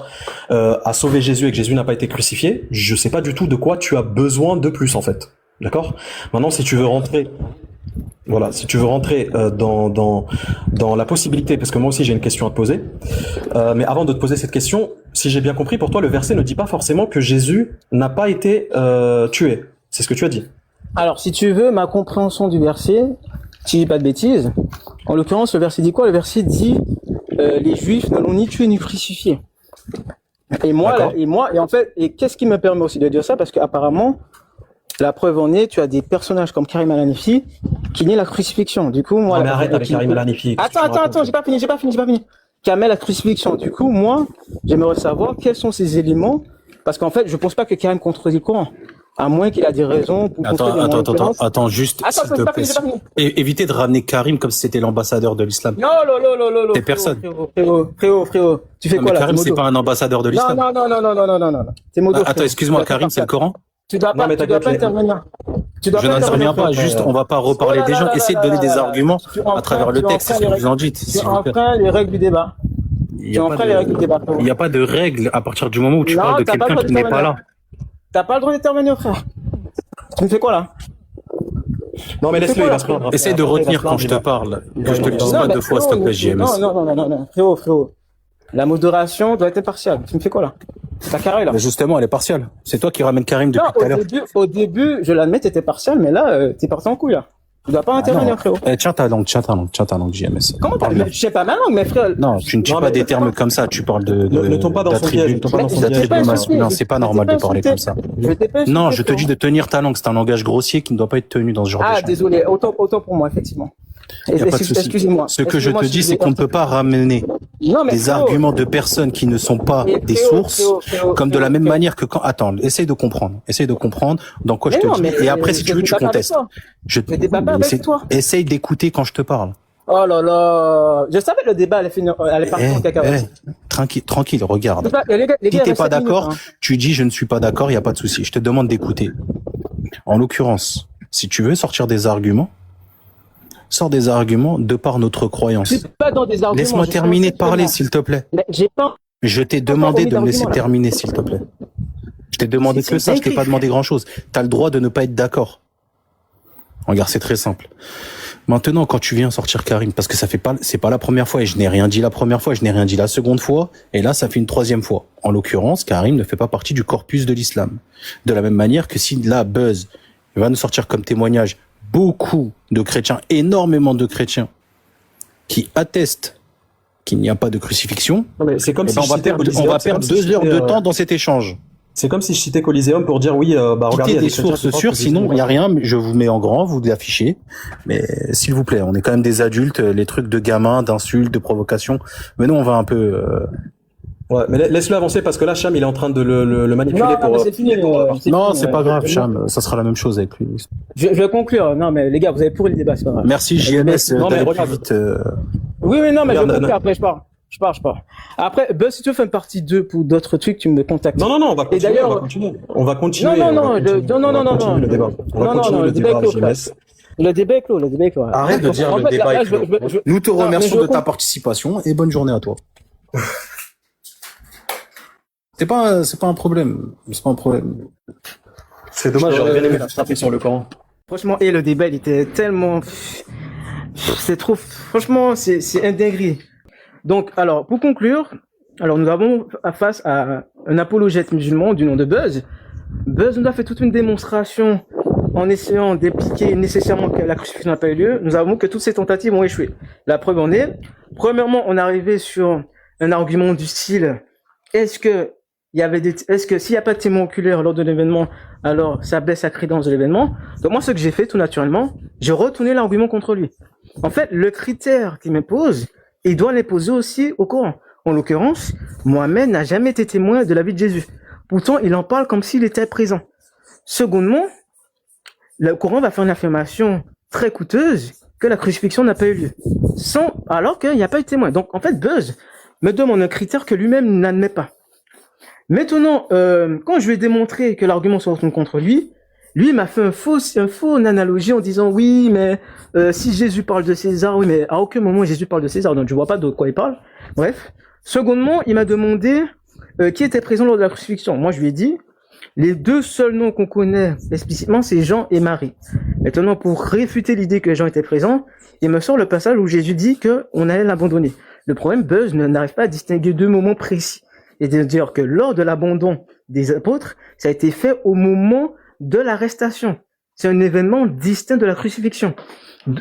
a sauvé Jésus et que Jésus n'a pas été crucifié, je sais pas du tout de quoi tu as besoin de plus en fait. D'accord? Maintenant, si tu veux rentrer dans la possibilité, parce que moi aussi j'ai une question à te poser, mais avant de te poser cette question, si j'ai bien compris, pour toi le verset ne dit pas forcément que Jésus n'a pas été tué. C'est ce que tu as dit. Alors, si tu veux ma compréhension du verset, si je dis pas de bêtises, en l'occurrence le verset dit quoi? Le verset dit les Juifs ne l'ont ni tué ni crucifié. Et qu'est-ce qui me permet aussi de dire ça? Parce qu'apparemment, la preuve en est, tu as des personnages comme Karim Al-Hanifi qui nient la crucifixion. Du coup, moi... Non, mais arrête avec Karim Al-Hanifi. Attends, j'ai pas fini. Qui amène la crucifixion. Du coup, moi, j'aimerais savoir quels sont ces éléments, parce qu'en fait, je pense pas que Karim contredit le Coran. À moins qu'il a des raisons pour Attends, juste, s'il te plaît. Évitez de ramener Karim comme si c'était l'ambassadeur de l'islam. Non. T'es personne. Frérot. Tu fais quoi là? Karim, c'est pas un ambassadeur de l'islam. Non. C'est Modo. Attends, excuse-moi, Karim, c'est le Coran? Tu dois pas intervenir. Je n'interviens pas, juste, on va pas reparler des gens. Essayez de donner des arguments à travers le texte, c'est ce que vous en dites. Tu enfreins les règles du débat. Il n'y a pas de règles à partir du moment où tu parles de quelqu'un qui n'est pas là. T'as pas le droit d'intervenir, frère. Tu me fais quoi là? Non, mais laisse-le, il va se plaindre. Essaye de retenir quand je te parle. Que je te le dise pas deux fois, s'il te plaît, JMS. Non. Frérot. La modération doit être impartiale. Tu me fais quoi là? T'as carré là. Mais justement, elle est partiale. C'est toi qui ramènes Karim depuis tout à l'heure. Au début, je l'admets, t'étais partial, mais là, t'es parti en couille là. Tu dois pas intervenir, frérot. Tiens ta langue, JMS. Comment tu sais pas ma langue, mes frères? Non, tu ne dis pas des termes comme ça, tu parles Ne tombe pas dans son piège. Non, c'est pas normal de parler comme ça. Non, je te dis de tenir ta langue, c'est un langage grossier qui ne doit pas être tenu dans ce genre d'échange. Ah, désolé, autant pour moi, effectivement. Excusez-moi. Ce que je te dis, c'est qu'on ne peut pas ramener des arguments de personnes qui ne sont pas des sources, comme de la même manière que quand... Attends, essaye de comprendre dans quoi je te dis. Et après, si tu veux, tu contestes. Je débat pas avec toi. Essaye d'écouter quand je te parle. Oh là là, je savais que le débat allait partir en cacahuète. Tranquille, regarde. Si t'es pas d'accord, tu dis je ne suis pas d'accord, il y a pas de souci. Je te demande d'écouter. En l'occurrence, si tu veux sortir des arguments, sors des arguments de par notre croyance. Je suis pas dans des arguments. Laisse-moi terminer de parler, s'il te plaît. Je t'ai demandé de me laisser terminer, s'il te plaît. Je t'ai demandé que ça, je t'ai pas demandé grand-chose. T'as le droit de ne pas être d'accord. Regarde, c'est très simple. Maintenant, quand tu viens sortir Karim, parce que c'est pas la première fois, et je n'ai rien dit la première fois, je n'ai rien dit la seconde fois, et là, ça fait une troisième fois. En l'occurrence, Karim ne fait pas partie du corpus de l'islam. De la même manière que si là, Buzz va nous sortir comme témoignage beaucoup de chrétiens, énormément de chrétiens, qui attestent qu'il n'y a pas de crucifixion, c'est comme si on va perdre 2 heures de temps dans cet échange. C'est comme si je citais Coliseum pour dire oui, regardez, il y a des sources sûres, sinon il y a rien, je vous mets en grand, vous l'affichez. Mais s'il vous plaît, on est quand même des adultes, les trucs de gamins, d'insultes, de provocations. Mais nous on va un peu Ouais, mais laisse-le avancer parce que là Cham il est en train de le manipuler non, pour c'est fini, non, c'est pas grave, Cham, ça sera la même chose avec lui. Je vais conclure. Non mais les gars, vous avez pourri le débat, c'est pas grave. Merci JMS, non mais regarde vite. Oui, non mais je vais conclure, après je pars. Après, Buzz, si tu veux faire une partie 2 pour d'autres trucs, tu me contactes. Non, on va continuer. On va continuer. Non, le débat. On va continuer le débat, JMS. Le débat est clos. Arrête de dire le débat est clos. Nous te remercions de ta participation et bonne journée à toi. C'est pas un problème. C'est dommage, j'aurais bien aimé la frapper sur le Coran. Franchement, le débat, il était tellement... C'est trop... Franchement, c'est une dinguerie. Donc, alors, pour conclure, nous avons face à un apologète musulman du nom de Buzz. Buzz nous a fait toute une démonstration en essayant d'impliquer nécessairement que la crucifixion n'a pas eu lieu. Nous avons que toutes ces tentatives ont échoué. La preuve en est, premièrement, on est arrivé sur un argument du style, est-ce que s'il n'y a pas de témoin oculaire lors de l'événement, alors ça baisse la crédence de l'événement? Donc moi, ce que j'ai fait, tout naturellement, j'ai retourné l'argument contre lui. En fait, le critère qu'il m'impose, il doit les poser aussi au Coran. En l'occurrence, Mohamed n'a jamais été témoin de la vie de Jésus. Pourtant, il en parle comme s'il était présent. Secondement, le Coran va faire une affirmation très coûteuse que la crucifixion n'a pas eu lieu. Alors qu'il n'y a pas eu de témoin. Donc, en fait, Buzz me demande un critère que lui-même n'admet pas. Maintenant, quand je lui ai démontré que l'argument se retourne contre lui, il m'a fait un faux analogie en disant oui, mais si Jésus parle de César, oui, mais à aucun moment Jésus parle de César, donc je vois pas de quoi il parle. Bref. Secondement, il m'a demandé qui était présent lors de la crucifixion. Moi, je lui ai dit les 2 seuls noms qu'on connaît explicitement, c'est Jean et Marie. Maintenant, pour réfuter l'idée que Jean était présent, il me sort le passage où Jésus dit que on allait l'abandonner. Le problème, Buzz n'arrive pas à distinguer 2 moments précis. Et de dire que lors de l'abandon des apôtres, ça a été fait au moment de l'arrestation. C'est un événement distinct de la crucifixion.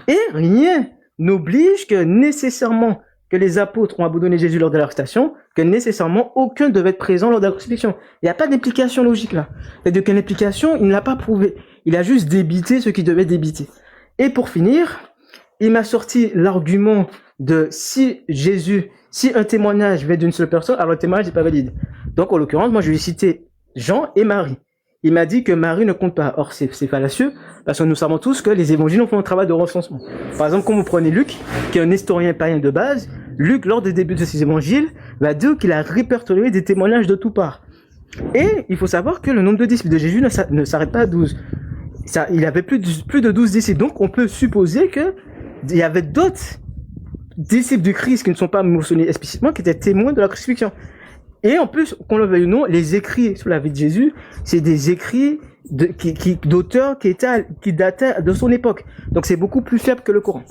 Et rien n'oblige que nécessairement que les apôtres ont abandonné Jésus lors de l'arrestation, que nécessairement aucun devait être présent lors de la crucifixion. Il n'y a pas d'implication logique là. C'est-à-dire qu'une implication, il ne l'a pas prouvé. Il a juste débité ce qu'il devait débiter. Et pour finir, il m'a sorti l'argument de si un témoignage vient d'une seule personne, alors le témoignage n'est pas valide. Donc, en l'occurrence, moi, je lui ai cité Jean et Marie. Il m'a dit que Marie ne compte pas. Or, c'est fallacieux, parce que nous savons tous que les évangiles ont fait un travail de recensement. Par exemple, quand vous prenez Luc, qui est un historien païen de base, Luc, lors des débuts de ses évangiles, va dire qu'il a répertorié des témoignages de toutes parts. Et il faut savoir que le nombre de disciples de Jésus ne s'arrête pas à 12. Il avait plus de 12 disciples. Donc, on peut supposer que il y avait d'autres disciples du Christ qui ne sont pas mentionnés explicitement, qui étaient témoins de la crucifixion. Et en plus, qu'on le veuille ou non, les écrits sur la vie de Jésus, c'est des écrits d'auteurs qui dataient de son époque. Donc c'est beaucoup plus fiable que le Coran.